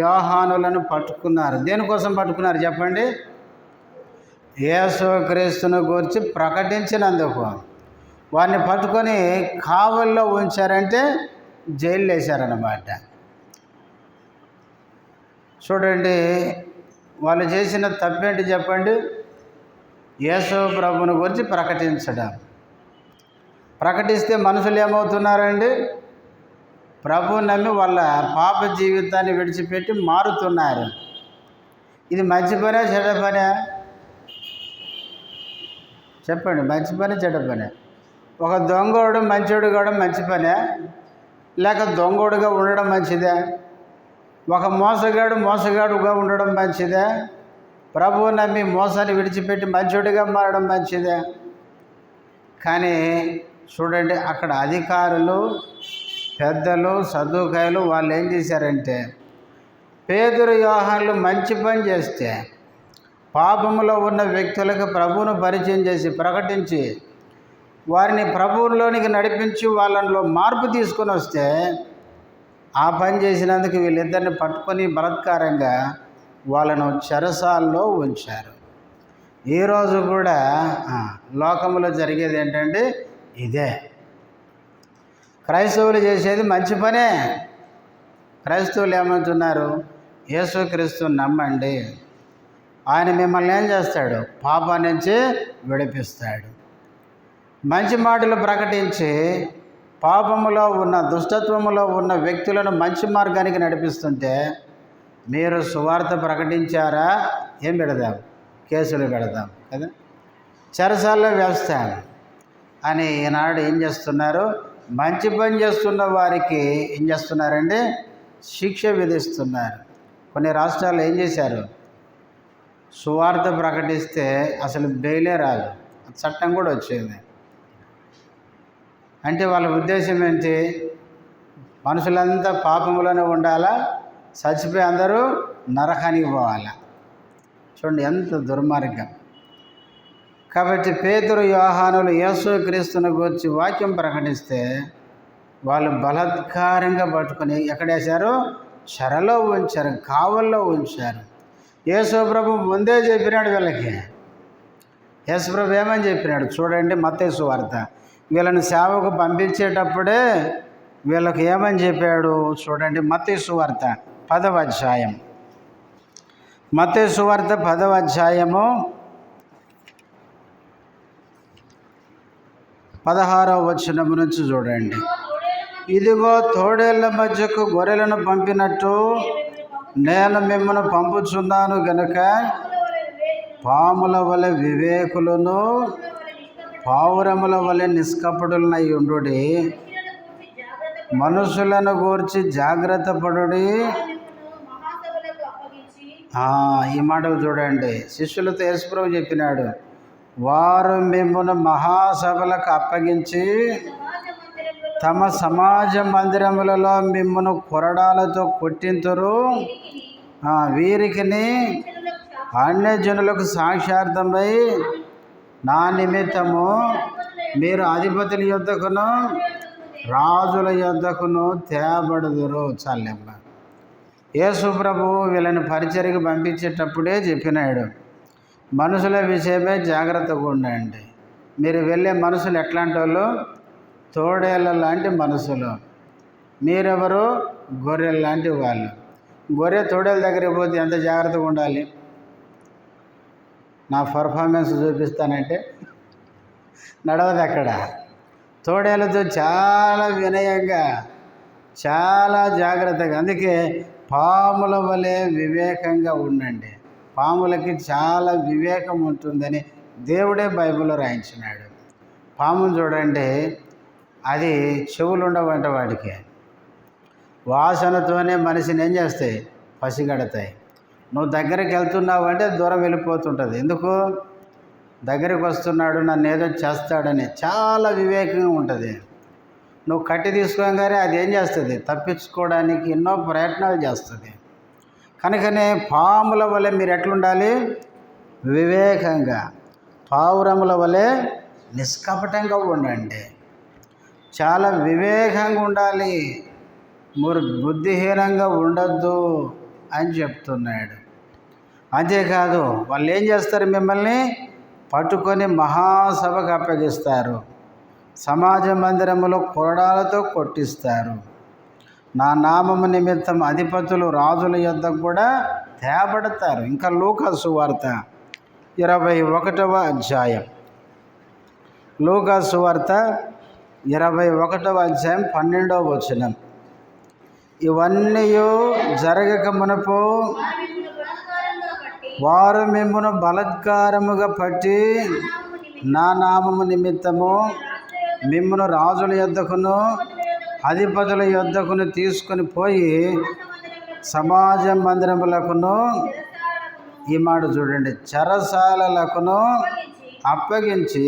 యోహానులను పట్టుకున్నారు. దేనికోసం పట్టుకున్నారు చెప్పండి? యేసు క్రీస్తును గురించి ప్రకటించినందుకు. వారిని పట్టుకొని కావలిలో ఉంచారంటే జైల్లో వేశారన్నమాట. చూడండి, వాళ్ళు చేసిన తప్పేంటి చెప్పండి? యేసు ప్రభువుని గురించి ప్రకటించడం. ప్రకటిస్తే మనుషులు ఏమవుతున్నారండి? ప్రభువుని నమ్మి వాళ్ళ పాప జీవితాన్ని విడిచిపెట్టి మారుతున్నారు. ఇది మంచి పనే చెడ్డ పనే? చెప్పండి, మంచి పని చెడ్డ పనే? ఒక దొంగోడు మంచోడు కావడం మంచి పనే, లేక దొంగోడుగా ఉండడం మంచిదే? ఒక మోసగాడుగా ఉండడం మంచిదే? ప్రభువు నమ్మి మోసాన్ని విడిచిపెట్టి మంచోడిగా మారడం మంచిదే? కానీ చూడండి, అక్కడ అధికారులు, పెద్దలు, సద్దూకాయలు వాళ్ళు ఏం చేశారంటే పేతురు యోహానులు మంచి పని చేస్తే పాపములో ఉన్న వ్యక్తులకు ప్రభువును పరిచయం చేసి ప్రకటించి వారిని ప్రభువులోనికి నడిపించి వాళ్ళలో మార్పు తీసుకొని వస్తే ఆ పని చేసినందుకు వీళ్ళిద్దరిని పట్టుకొని బలాత్కారంగా వాళ్ళను చెరసాల్లో ఉంచారు. ఈరోజు కూడా లోకంలో జరిగేది ఏంటంటే ఇదే. క్రైస్తవులు చేసేది మంచి పనే. క్రైస్తవులు ఏమంటున్నారు? యేసుక్రీస్తుని నమ్మండి, ఆయన మిమ్మల్ని ఏం చేస్తాడు? పాపం నుంచి విడిపిస్తాడు. మంచి మాటలు ప్రకటించి పాపములో ఉన్న దుష్టత్వములో ఉన్న వ్యక్తులను మంచి మార్గానికి నడిపిస్తుంటే మీరు సువార్త ప్రకటించారా? ఏం పెడదాం? కేసులు పెడదాం కదా, చెరసాల్లో వేస్తాం అని ఈనాడు ఏం చేస్తున్నారు? మంచి పని చేస్తున్న వారికి ఏం చేస్తున్నారండి? శిక్ష విధిస్తున్నారు. కొన్ని రాష్ట్రాల్లో ఏం చేశారు? సువార్త ప్రకటిస్తే అసలు బెయిలే రాదు, చట్టం కూడా వచ్చింది. అంటే వాళ్ళ ఉద్దేశం ఏంటి? మనుషులంతా పాపంలోనే ఉండాలా, చచ్చిపోయి అందరూ నరకానికి పోవాలా. చూడండి ఎంత దుర్మార్గం. కాబట్టి పేతురు, యోహానులు యేసుక్రీస్తుని గురించి వాక్యం ప్రకటిస్తే వాళ్ళు బలాత్కారంగా పట్టుకొని ఎక్కడేశారు? చెరలో ఉంచారు, కావల్లో ఉంచారు. యేసుప్రభు ముందే చెప్పినాడు వీళ్ళకి. యేసుప్రభు ఏమని చెప్పినాడు చూడండి, మత్తయి సువార్త. వీళ్ళని సేవకు పంపించేటప్పుడే వీళ్ళకి ఏమని చెప్పాడు చూడండి. మత్తయి సువార్త 10వ అధ్యాయం. మత్తయి సువార్త 10వ అధ్యాయము 16వ వచనం నుంచి చూడండి. ఇదిగో తోడేళ్ల మధ్యకు గొర్రెలను పంపినట్టు నేను మిమ్మల్ని పంపుచున్నాను గనుక పాముల వలె వివేకులను పావురముల వలె నిష్కపటులనై ఉండుడి, మనుషులను గూర్చి జాగ్రత్త పడుడి. ఈ మాటలు చూడండి. శిష్యులతో యేసుప్రభు చెప్పినాడు, వారు మిమ్మును మహాసభలకు అప్పగించి తమ సమాజ మందిరములలో మిమ్మును కొరడాలతో కొట్టింతురు. వీరికిని అన్యజనులకు సాక్షార్థమై నా నిమిత్తము మీరు అధిపతుల యొద్దకును రాజుల యొద్దకును తేబడుదురు. చాలెమ్మ. యేసు ప్రభు వీళ్ళని పరిచర్యకు పంపించేటప్పుడే చెప్పినాడు, మనుషుల విషయమే జాగ్రత్తగా ఉండండి. మీరు వెళ్ళే మనుషులు ఎట్లాంటి వాళ్ళు? తోడేళ్ళ లాంటి మనుషులు. మీరెవరు? గొర్రెల లాంటి వాళ్ళు. గొర్రె తోడేళ్ళ దగ్గరికి పోతే ఎంత జాగ్రత్తగా ఉండాలి? నా పర్ఫార్మెన్స్ చూపిస్తానంటే నడవదు అక్కడ. తోడేళ్ళతో చాలా వినయంగా, చాలా జాగ్రత్తగా. అందుకే పాముల వలె వివేకంగా ఉండండి. పాములకి చాలా వివేకం ఉంటుందని దేవుడే బైబిల్లో రాయించినాడు. పామును చూడండి, అది చెవులు ఉండవంట వాటికి. వాసనతోనే మనిషిని ఏం చేస్తాయి? పసిగడతాయి. నువ్వు దగ్గరికి వెళ్తున్నావు అంటే దూరం వెళ్ళిపోతుంటుంది. ఎందుకు? దగ్గరికి వస్తున్నాడు, నన్ను ఏదో చేస్తాడని చాలా వివేకంగా ఉంటుంది. నువ్వు కట్టి తీసుకోగానే అది ఏం చేస్తుంది? తప్పించుకోవడానికి ఎన్నో ప్రయత్నాలు చేస్తుంది. కనుకనే పాముల వలె మీరు ఎట్లుండాలి? వివేకంగా, పావురముల వలె నిష్కపటంగా ఉండండి. చాలా వివేకంగా ఉండాలి, బుద్ధిహీనంగా ఉండొద్దు అని చెప్తున్నాడు. అంతేకాదు వాళ్ళు ఏం చేస్తారు? మిమ్మల్ని పట్టుకొని మహాసభకు అప్పగిస్తారు, సమాజ మందిరములో కొరడాలతో కొట్టిస్తారు. నా నామము నిమిత్తం అధిపతులు రాజుల యొద్దకు కూడా తేబడతారు. ఇంకా లూకా సువార్త 21వ అధ్యాయం. లూకా సువార్త 21వ అధ్యాయం 12వ వచనం. ఇవన్నీ జరగక మునుపు వారు మిమ్మును బలాత్కారముగా పట్టి నా నామము నిమిత్తము మిమ్మును రాజుల యొద్దకును అధిపతుల యొద్దకును తీసుకొని పోయి సమాజ మందిరములకును, ఈ మాట చూడండి, చెరసాలలకును అప్పగించి,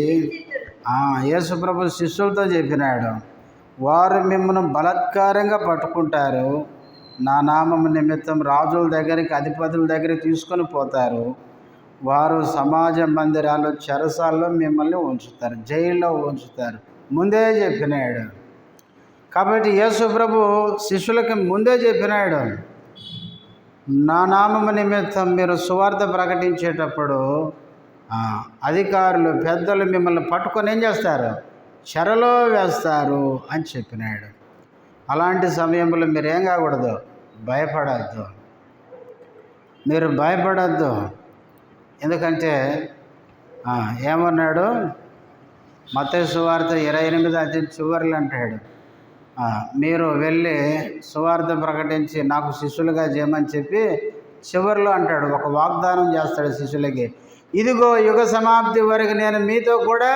యేసుప్రభు శిష్యులతో చెప్పినాడు, వారు మిమ్మల్ని బలాత్కారంగా పట్టుకుంటారు, నా నామము నిమిత్తం రాజుల దగ్గరికి అధిపతుల దగ్గరికి తీసుకొని పోతారు, వారు సమాజ మందిరాలు, చెరసాల్లో మిమ్మల్ని ఉంచుతారు, జైల్లో ఉంచుతారు. ముందే చెప్పినాడు. కాబట్టి యేసు ప్రభు శిష్యులకి ముందే చెప్పినాడు, నా నామము నిమిత్తం మీరు సువార్త ప్రకటించేటప్పుడు అధికారులు, పెద్దలు మిమ్మల్ని పట్టుకొని ఏం చేస్తారు? చెరలో వేస్తారు అని చెప్పినాడు. అలాంటి సమయంలో మీరు ఏం కాకూడదు? భయపడద్దు. మీరు భయపడద్దు. ఎందుకంటే ఏమన్నాడు? మత్తయి సువార్త 28 అధ్యాయం చివరిలో అంటాడు, మీరు వెళ్ళి సువార్త ప్రకటించి నాకు శిష్యులుగా చేయమని చెప్పి చివరిలో అంటాడు, ఒక వాగ్దానం చేస్తాడు శిష్యులకి, ఇదిగో యుగ సమాప్తి వరకు నేను మీతో కూడా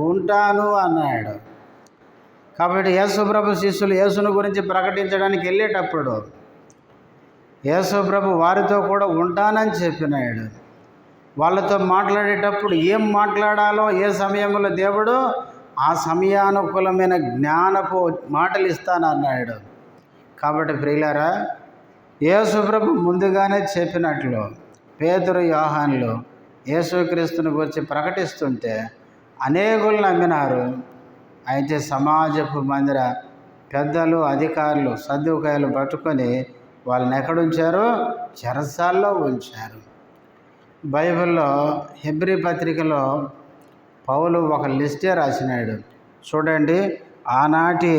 ఉంటాను అన్నాడు. కాబట్టి యేసుప్రభు శిష్యులు యేసుని గురించి ప్రకటించడానికి వెళ్ళేటప్పుడు యేసుప్రభు వారితో కూడా ఉంటానని చెప్పినాడు. వాళ్ళతో మాట్లాడేటప్పుడు ఏం మాట్లాడాలో ఏ సమయంలో దేవుడు ఆ సమయానుకూలమైన జ్ఞానపు మాటలు ఇస్తానన్నాడు. కాబట్టి ప్రియులారా, యేసుప్రభు ముందుగానే చెప్పినట్లు పేతురు, యోహానులు యేసుక్రీస్తుని గురించి ప్రకటిస్తుంటే అనేకులు నమ్మినారు. అయితే సమాజపు మందిర పెద్దలు, అధికారులు, సద్దుకాయలు పట్టుకొని వాళ్ళని ఎక్కడుంచారు? చెరసాల్లో ఉంచారు. బైబిల్లో హెబ్రీ పత్రికలో పౌలు ఒక లిస్టే రాసినాడు. చూడండి, ఆనాటి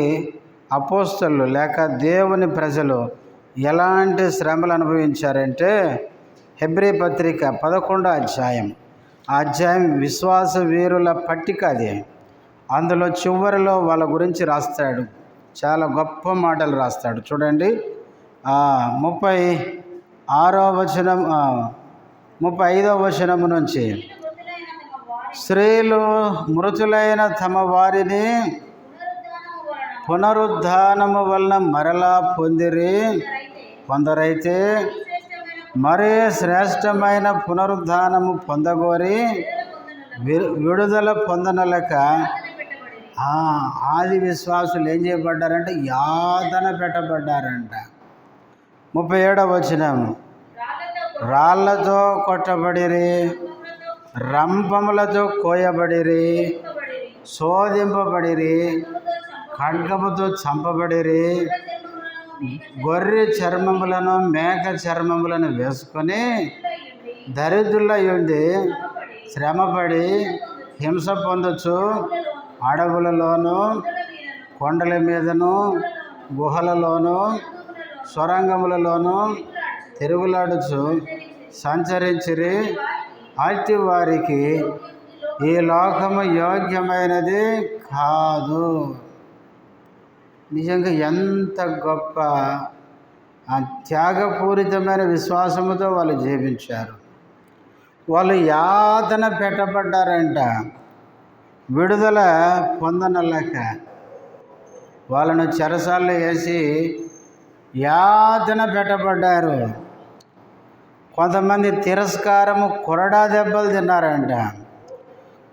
అపోస్తలు లేక దేవుని ప్రజలు ఎలాంటి శ్రమలు అనుభవించారంటే, హెబ్రీ పత్రిక 11వ అధ్యాయం, ఆ అధ్యాయం విశ్వాస వీరుల పట్టిక అది. అందులో చివరిలో వాళ్ళ గురించి రాస్తాడు, చాలా గొప్ప మాటలు రాస్తాడు. చూడండి, 35వ వచనం, 35వ వచనం నుంచి, స్త్రీలు మృతులైన తమ వారిని పునరుద్ధానము వలన మరలా పొందిరి, కొందరైతే మరే శ్రేష్టమైన పునరుద్ధానము పొందగోరి విడుదల పొందనలేక ఆది విశ్వాసులు ఏం చేయబడ్డారంటే యాతన పెట్టబడ్డారంట. 37వ వచనం, రాళ్లతో కొట్టబడిరి, రంపములతో కోయబడిరి, శోధింపబడిరి, ఖడ్గముతో చంపబడిరి, గొర్రె చర్మములను మేక చర్మములను వేసుకొని దరిద్రులయ్యుండి శ్రమపడి హింస పొందొచ్చు, అడవులలోనూ కొండల మీదను గుహలలోనూ సొరంగములలోనూ తిరుగులాడుచు సంచరించిరి. అట్టి వారికి ఈ లోకము యోగ్యమైనది కాదు. నిజంగా ఎంత గొప్ప త్యాగపూరితమైన విశ్వాసముతో వాళ్ళు జీవించారు. వాళ్ళు యాతన పెట్టబడ్డారంట, విడుదల పొందనలేక వాళ్ళను చెరసాల్లో వేసి యాతన పెట్టబడ్డారు. కొంతమంది తిరస్కారము, కొరడా దెబ్బలు తిన్నారంట,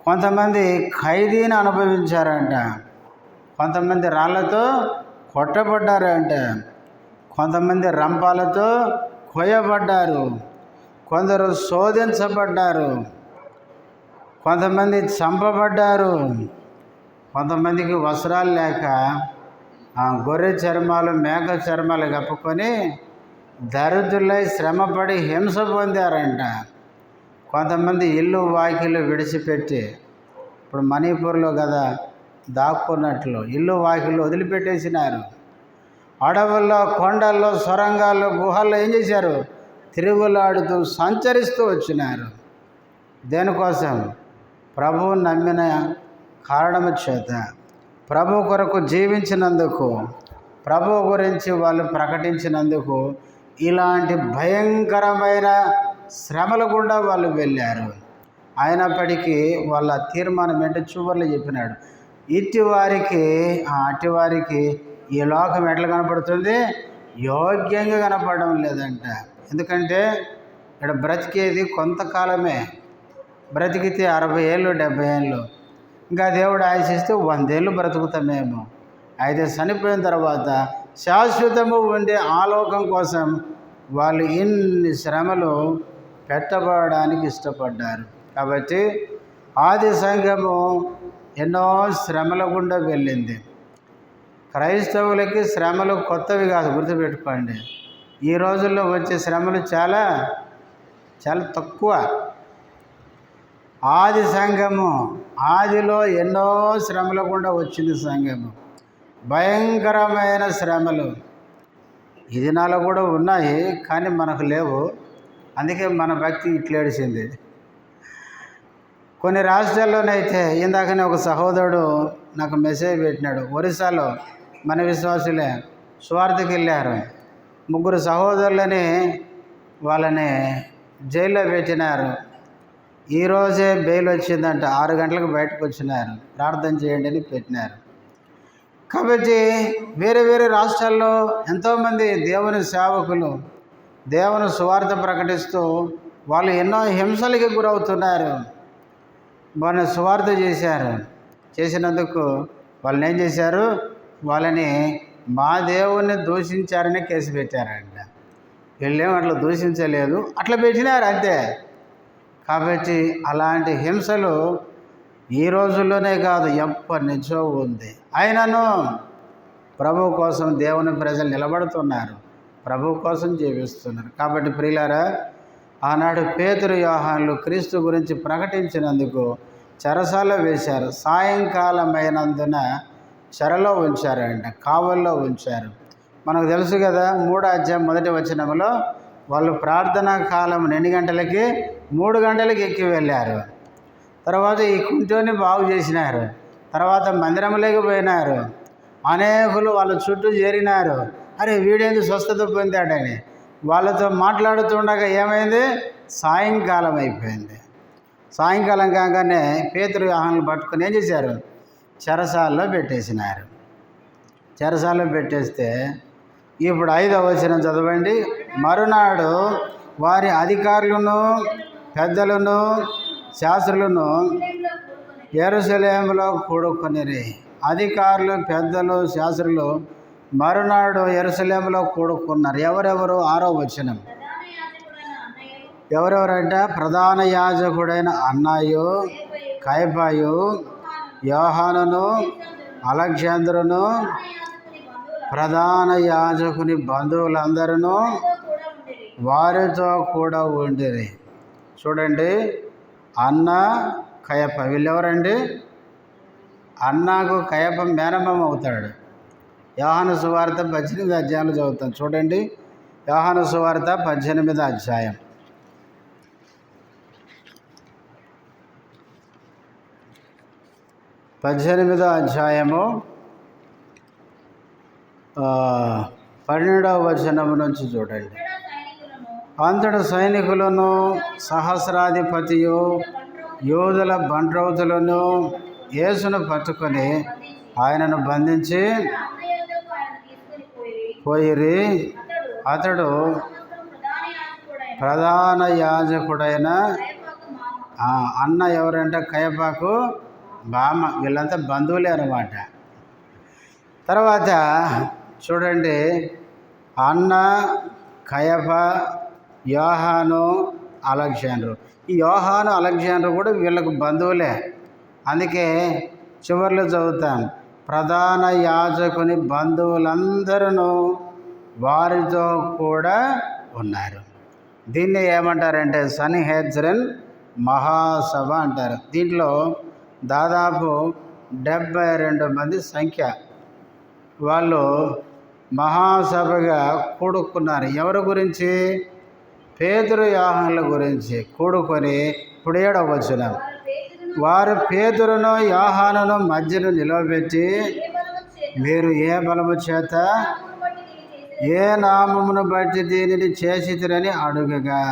కొంతమంది ఖైదీని అనుభవించారంట, కొంతమంది రాళ్లతో కొట్టబడ్డారంట, కొంతమంది రంపాలతో కోయబడ్డారు, కొందరు శోధించబడ్డారు, కొంతమంది చంపబడ్డారు, కొంతమందికి వస్త్రాలు లేక గొర్రె చర్మాలు, మేక చర్మాలు కప్పుకొని దరిద్రులై శ్రమపడి హింస పొందారంట. కొంతమంది ఇల్లు వాకిలు విడిచిపెట్టి, ఇప్పుడు మణిపూర్లో కదా దాక్కున్నట్లు ఇల్లు వాకిలు వదిలిపెట్టేసినారు. అడవుల్లో, కొండల్లో, సొరంగాల్లో, గుహల్లో ఏం చేశారు? తిరుగులాడుతూ సంచరిస్తూ వచ్చినారు. దేనికోసం? ప్రభువు నమ్మిన కారణము చేత, ప్రభు కొరకు జీవించినందుకు, ప్రభు గురించి వాళ్ళు ప్రకటించినందుకు ఇలాంటి భయంకరమైన శ్రమల గుండా వాళ్ళు వెళ్ళారు. అయినప్పటికీ వాళ్ళ తీర్మానం ఏంటో చివర్లో చెప్పినాడు, అట్టివారికి ఈ లోకం ఎట్లా కనపడుతుంది? యోగ్యంగా కనపడడం లేదంట. ఎందుకంటే ఇక్కడ బ్రతికేది కొంతకాలమే. బ్రతికితే 60 ఏళ్ళు 70 ఏళ్ళు, ఇంకా దేవుడు ఆశిస్తే 100 ఏళ్ళు బ్రతుకుతామేమో. అయితే చనిపోయిన తర్వాత శాశ్వతము ఉండే ఆలోకం కోసం వాళ్ళు ఇన్ని శ్రమలు పెట్టబడడానికి ఇష్టపడ్డారు. కాబట్టి ఆది సంఘము ఎన్నో శ్రమల గుండా వెళ్ళింది. క్రైస్తవులకి శ్రమలు కొత్తవి కాదు, గుర్తుపెట్టుకోండి. ఈ రోజుల్లో వచ్చే శ్రమలు చాలా చాలా తక్కువ. ఆది సంఘము ఆదిలో ఎన్నో శ్రమల గుండా వచ్చింది సంఘము. భయంకరమైన శ్రమలు ఈ దినాలు కూడా ఉన్నాయి, కానీ మనకు లేవు. అందుకే మన భక్తి ఇట్లేడిసింది. కొన్ని రాష్ట్రాల్లోనైతే ఇందాకనే ఒక సహోదరుడు నాకు మెసేజ్ పెట్టినాడు. ఒరిస్సాలో మన విశ్వాసులే సువార్తకి వెళ్ళారు. 3 సహోదరులని వాళ్ళని జైల్లో పెట్టినారు. ఈరోజే బెయిల్ వచ్చిందంట. 6 గంటలకు బయటకు వచ్చినారు. ప్రార్థన చేయండి అని పెట్టినారు. కాబట్టి వేరే వేరే రాష్ట్రాల్లో ఎంతోమంది దేవుని సేవకులు దేవుని సువార్త ప్రకటిస్తూ వాళ్ళు ఎన్నో హింసలకి గురవుతున్నారు. మన సువార్త చేసినందుకు వాళ్ళని ఏం చేశారు? వాళ్ళని మా దేవుణ్ణి దూషించారని కేసు పెట్టారంట. వీళ్ళేమో అట్లా దూషించలేదు, అట్లా పెట్టినారు అంతే. కాబట్టి అలాంటి హింసలు ఈ రోజుల్లోనే కాదు, ఎప్పటి నుంచో ఉంది. అయినను ప్రభు కోసం దేవుని ప్రజలు నిలబడుతున్నారు, ప్రభు కోసం జీవిస్తున్నారు. కాబట్టి ప్రియులారా, ఆనాడు పేతురు యోహానులు క్రీస్తు గురించి ప్రకటించినందుకు చెరసాలలో వేశారు. సాయంకాలమైనందున చెరలో ఉంచారంట, కావల్లో ఉంచారు. మనకు తెలుసు కదా, 3వ అధ్యాయం 1వ వచనంలో వాళ్ళు ప్రార్థనా కాలం ఎన్ని గంటలకి? 3 గంటలకి ఎక్కి వెళ్ళారు. తర్వాత ఈ కుంటోని బాగు చేసినారు. తర్వాత మందిరంలోకి పోయినారు. అనేకులు వాళ్ళ చుట్టూ చేరినారు. అరే వీడేంది స్వస్థత పొందాడని వాళ్ళతో మాట్లాడుతుండగా ఏమైంది? సాయంకాలం అయిపోయింది. సాయంకాలం కాగానే పేతురు యోహానులు పట్టుకొని ఏం చేశారు? చెరసాలలో పెట్టేసినారు. చెరసాలలో పెట్టేస్తే ఇప్పుడు 5వ వచనం చదవండి. మరునాడు వారి అధికారులను పెద్దలను శాస్త్రులను యెరూషలేములో కూడుకొనిరి. అధికారులు పెద్దలు శాస్త్రులు మరునాడు యెరూషలేములో కూడుకున్నారు. ఎవరెవరు? 6వ వచనం. ఎవరెవరంటే ప్రధాన యాజకుడైన అన్నయు, కయపయు, యోహానును, అలెగ్జాంద్రును, ప్రధాన యాజకుని బంధువులందరూ వారితో కూడా ఉండిరి. చూడండి, అన్న, కయప వీళ్ళెవరండి? అన్నకు కయప మేనమామ అవుతాడు. యోహాను సువార్త 18 అధ్యాయాలు చదువుతాం. చూడండి, యోహాను సువార్త 18వ అధ్యాయం. 18వ అధ్యాయము 12వ వచనం నుంచి చూడండి. అంతట సైనికులను సహస్రాధిపతియు యూదుల బంట్రౌతులను యేసును పట్టుకొని ఆయనను బంధించి పోయిరి. అతడు ప్రధాన యాజకుడైన అన్న ఎవరంటే కయపాకు బామ. వీళ్ళంతా బంధువులే అన్నమాట. తర్వాత చూడండి, అన్న, కయప, యోహాను, అలెగ్జాండరు. ఈ యోహాను, అలెగ్జాండరు కూడా వీళ్ళకు బంధువులే. అందుకే చివర్లో చదువుతాం, ప్రధాన యాజకుని బంధువులందరూ వారితో కూడా ఉన్నారు. దీన్ని ఏమంటారంటే సన్హెద్రిన్ మహాసభ అంటారు. దీంట్లో దాదాపు 72 మంది సంఖ్య వాళ్ళు మహాసభగా కూడుకున్నారు. ఎవరి గురించి? పేతురు యోహానుల గురించి కూడుకొని ఇప్పుడు 7వ వచనం. వారు పేతురును యోహానును మధ్యను నిలవబెట్టి, మీరు ఏ బలము చేత ఏ నామమును బట్టి దీనిని చేసితిరని అడుగగా,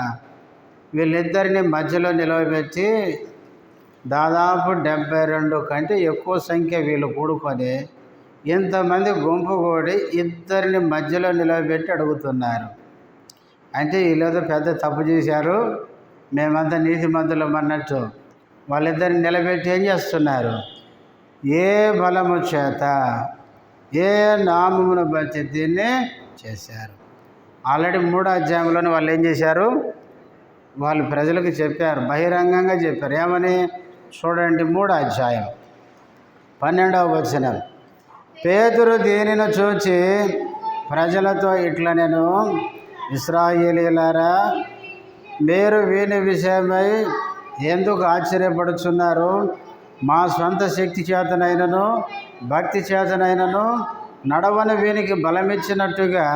వీళ్ళిద్దరిని మధ్యలో నిలవబెట్టి దాదాపు 72 కంటే ఎక్కువ సంఖ్య వీళ్ళు కూడుకొని ఇంతమంది గుంపు కూడి ఇద్దరిని మధ్యలో నిలవబెట్టి అడుగుతున్నారు. అంటే వీళ్ళేదో పెద్ద తప్పు చేశారు, మేమంతా నీతిమంతులం అన్నట్టు వాళ్ళిద్దరిని నిలబెట్టి ఏం చేస్తున్నారు? ఏ బలము చేత ఏ నామమును బట్టి దీన్ని చేశారు. ఆల్రెడీ 3వ అధ్యాయంలోనే వాళ్ళు ఏం చేశారు? వాళ్ళు ప్రజలకు చెప్పారు, బహిరంగంగా చెప్పారు. ఏమని? చూడండి 3వ అధ్యాయం 12వ వచనం. పేతురు దీనిని చూచి ప్రజలతో ఇట్లా, నేను ఇశ్రాయేలీయులారా, మీరు వీని విషయమై ఎందుకు ఆశ్చర్యపడుచున్నారు? మా సొంత శక్తి చేతనైనను భక్తి చేతనైనను నడవని వీనికి బలమిచ్చినట్టుగా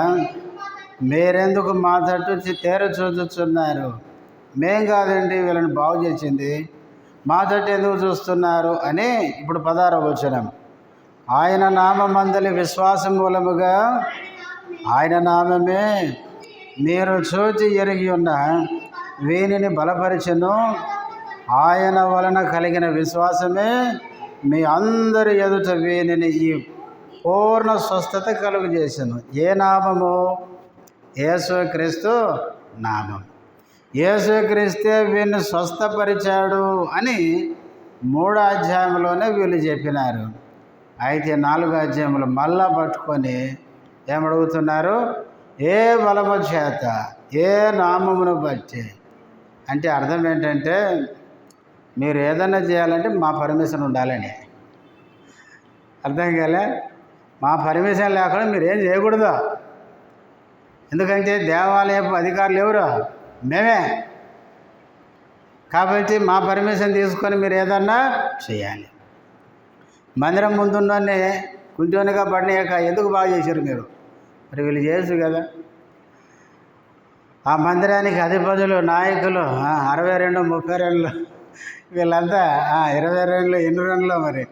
మీరెందుకు మా తట్టు తేరు చూచుచున్నారు? మేం కాదండి వీళ్ళని బాగు చేసింది, మా తట్టు ఎందుకు చూస్తున్నారు అని. ఇప్పుడు 16వ వచనం. ఆయన నామమందలి విశ్వాసం మూలముగా, ఆయన నామమే మీరు చూచి ఎరిగి ఉన్న వీనిని బలపరిచెను. ఆయన వలన కలిగిన విశ్వాసమే మీ అందరి ఎదుట వీనిని ఈ పూర్ణ స్వస్థత కలుగు చేసెను. ఏ నామము? యేసుక్రీస్తు నామం. యేసుక్రీస్తే వీరిని స్వస్థపరిచాడు అని 3వ అధ్యాయంలోనే వీళ్ళు చెప్పినారు. అయితే 4వ అధ్యాయంలో మళ్ళా పట్టుకొని ఏమడుగుతున్నారు? ఏ బలము చేత, ఏ నామమును బట్టి. అంటే అర్థం ఏంటంటే, మీరు ఏదైనా చేయాలంటే మా పర్మిషన్ ఉండాలని. అర్థం కాలే? మా పర్మిషన్ లేకుండా మీరు ఏం చేయకూడదు. ఎందుకంటే దేవాలయపు అధికారులు ఎవరు? మేమే. కాబట్టి మా పర్మిషన్ తీసుకొని మీరు ఏదన్నా చేయాలి. మందిరం ముందున్నోనే కుంటోనిగా పడినాక ఎందుకు బాగా చేశారు మీరు? మరి వీళ్ళు చేయొచ్చు కదా. ఆ మందిరానికి అధిపతులు, నాయకులు 62, 32 వీళ్ళంతా 22 ఎన్ని రెండులో మరి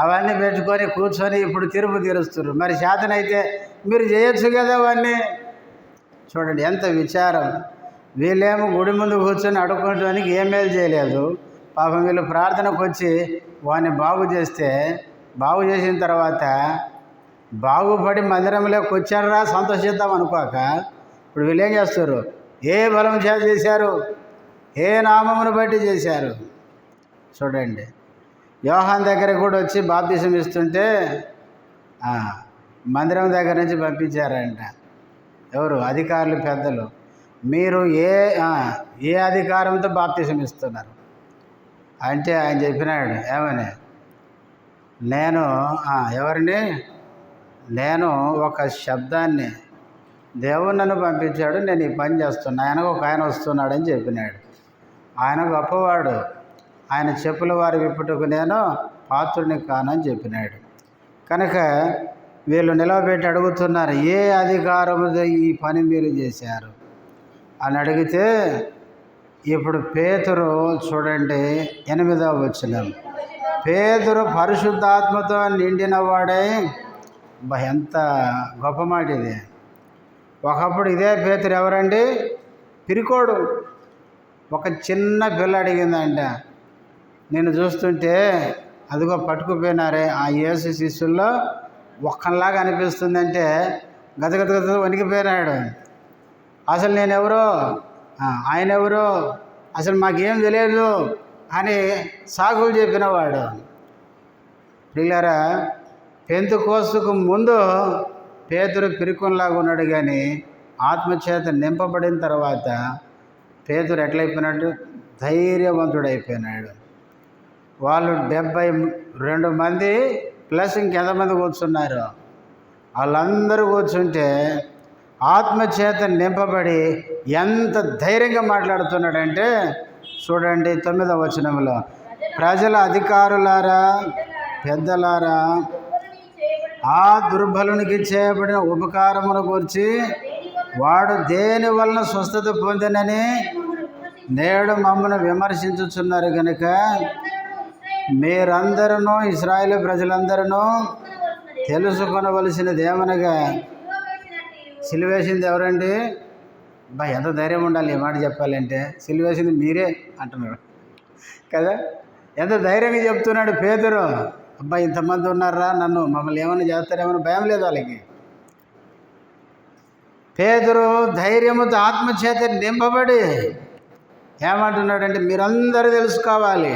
అవన్నీ పెట్టుకొని కూర్చొని ఇప్పుడు తీర్పు తీరుస్తారు. మరి శాతనైతే మీరు చేయొచ్చు కదా అవన్నీ. చూడండి ఎంత విచారం. వీళ్ళేమో గుడి ముందు కూర్చొని అడుక్కోవడానికి ఏం మేలు చేయలేదు. పాపం వీళ్ళు ప్రార్థనకు వచ్చి వాడిని బాగు చేస్తే, బాగు చేసిన తర్వాత బాగుపడి మందిరంలోకి వచ్చారా సంతోషిద్దాం అనుకోక, ఇప్పుడు వీళ్ళు ఏం చేస్తారు? ఏ బలం చేత చేశారు? ఏ నామమును బట్టి చేశారు? చూడండి. యోహాన్ దగ్గరికి కూడా వచ్చి బాప్తిసం ఇస్తుంటే మందిరం దగ్గర నుంచి పంపించారంట. ఎవరు? అధికారులు, పెద్దలు. మీరు ఏ అధికారంతో బాప్తిసం ఇస్తున్నారు అంటే ఆయన చెప్పినాడు ఏమని? నేను ఎవరిని? నేను ఒక శబ్దాన్ని, దేవుడు నన్ను పంపించాడు, నేను ఈ పని చేస్తున్నా, ఆయనకు ఒక ఆయన వస్తున్నాడని చెప్పినాడు. ఆయన గొప్పవాడు, ఆయన చెప్పుల వారి విప్పుటకు నేను పాత్రుని కానని చెప్పినాడు. కనుక వీళ్ళు నిలవబెట్టి అడుగుతున్నారు, ఏ అధికారముతో ఈ పని మీరు చేశారు అని అడిగితే, ఇప్పుడు పేతురు చూడండి 8వ వచనం. పేతురు పరిశుద్ధాత్మతో నిండిన వాడై, ఎంత గొప్ప మాట ఇది. ఒకప్పుడు ఇదే పేతురు ఎవరండి? పిరికోడు. ఒక చిన్న పిల్ల అడిగిందంట, నేను చూస్తుంటే అదిగో పట్టుకుపోయినారే ఆ యేసు శిష్యుల్లో ఒక్కలాగా అనిపిస్తుందంటే గదగద వణికిపోయినాడు. అసలు నేనెవరో, ఆయన ఎవరో, అసలు మాకేం తెలియదు అని సాకులు చెప్పినవాడు. పిల్లరా, పెంతెకోస్తుకు ముందు పేతురు పిరికొనలాగా ఉన్నాడు, కానీ ఆత్మచేత నింపబడిన తర్వాత పేతురు ఎట్లయిపోయినాడు? ధైర్యవంతుడైపోయినాడు. వాళ్ళు 72 మంది ప్లస్ ఇంకెంతమంది కూర్చున్నారు, వాళ్ళందరూ కూర్చుంటే ఆత్మచేత నింపబడి ఎంత ధైర్యంగా మాట్లాడుతున్నాడంటే చూడండి 9వ వచనంలో, ప్రజల అధికారులారా, పెద్దలారా, ఆ దుర్బలునికి చేయబడిన ఉపకారమును గురించి వాడు దేని వలన స్వస్థత పొందినని నేడు మమ్మల్ని విమర్శించుచున్నారు. కనుక మీరందరూ, ఇశ్రాయేలు ప్రజలందరూ తెలుసుకొనవలసినది ఏమనగా, సిలువేసింది ఎవరండి? ఎంత ధైర్యం ఉండాలి ఈ మాట చెప్పాలంటే. సిలువేసింది మీరే అంటున్నాడు కదా. ఎంత ధైర్యంగా చెప్తున్నాడు పేతురు. ఇంతమంది ఉన్నారా, మమ్మల్ని ఏమైనా చేస్తారేమని భయం లేదు వాళ్ళకి. పేతురు ధైర్యముతో ఆత్మచేత నింపబడి ఏమంటున్నాడంటే, మీరందరూ తెలుసుకోవాలి.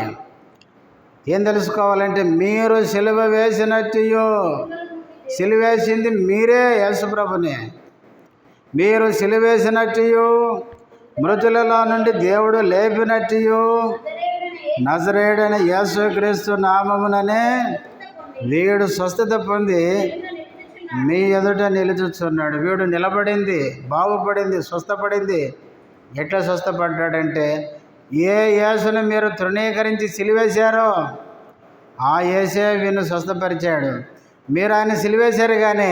ఏం తెలుసుకోవాలంటే, మీరు సిలువ వేసినట్టు, సిలువేసింది మీరే, యేసుప్రభుని. మీరు సిలువేసినట్టు మృతులలో నుండి దేవుడు లేపినట్టు నజరేయుడైన యేసుక్రీస్తు నామముననే వీడు స్వస్థత పొంది మీ ఎదుట నిలుచుచున్నాడు. వీడు నిలబడింది, బాగుపడింది, స్వస్థపడింది. ఎట్లా స్వస్థపడ్డాడంటే, ఏ యేసును మీరు తృణీకరించి సిలివేశారో ఆ యేసే వీడిని స్వస్థపరిచాడు. మీరు ఆయన సిలివేశారు, కానీ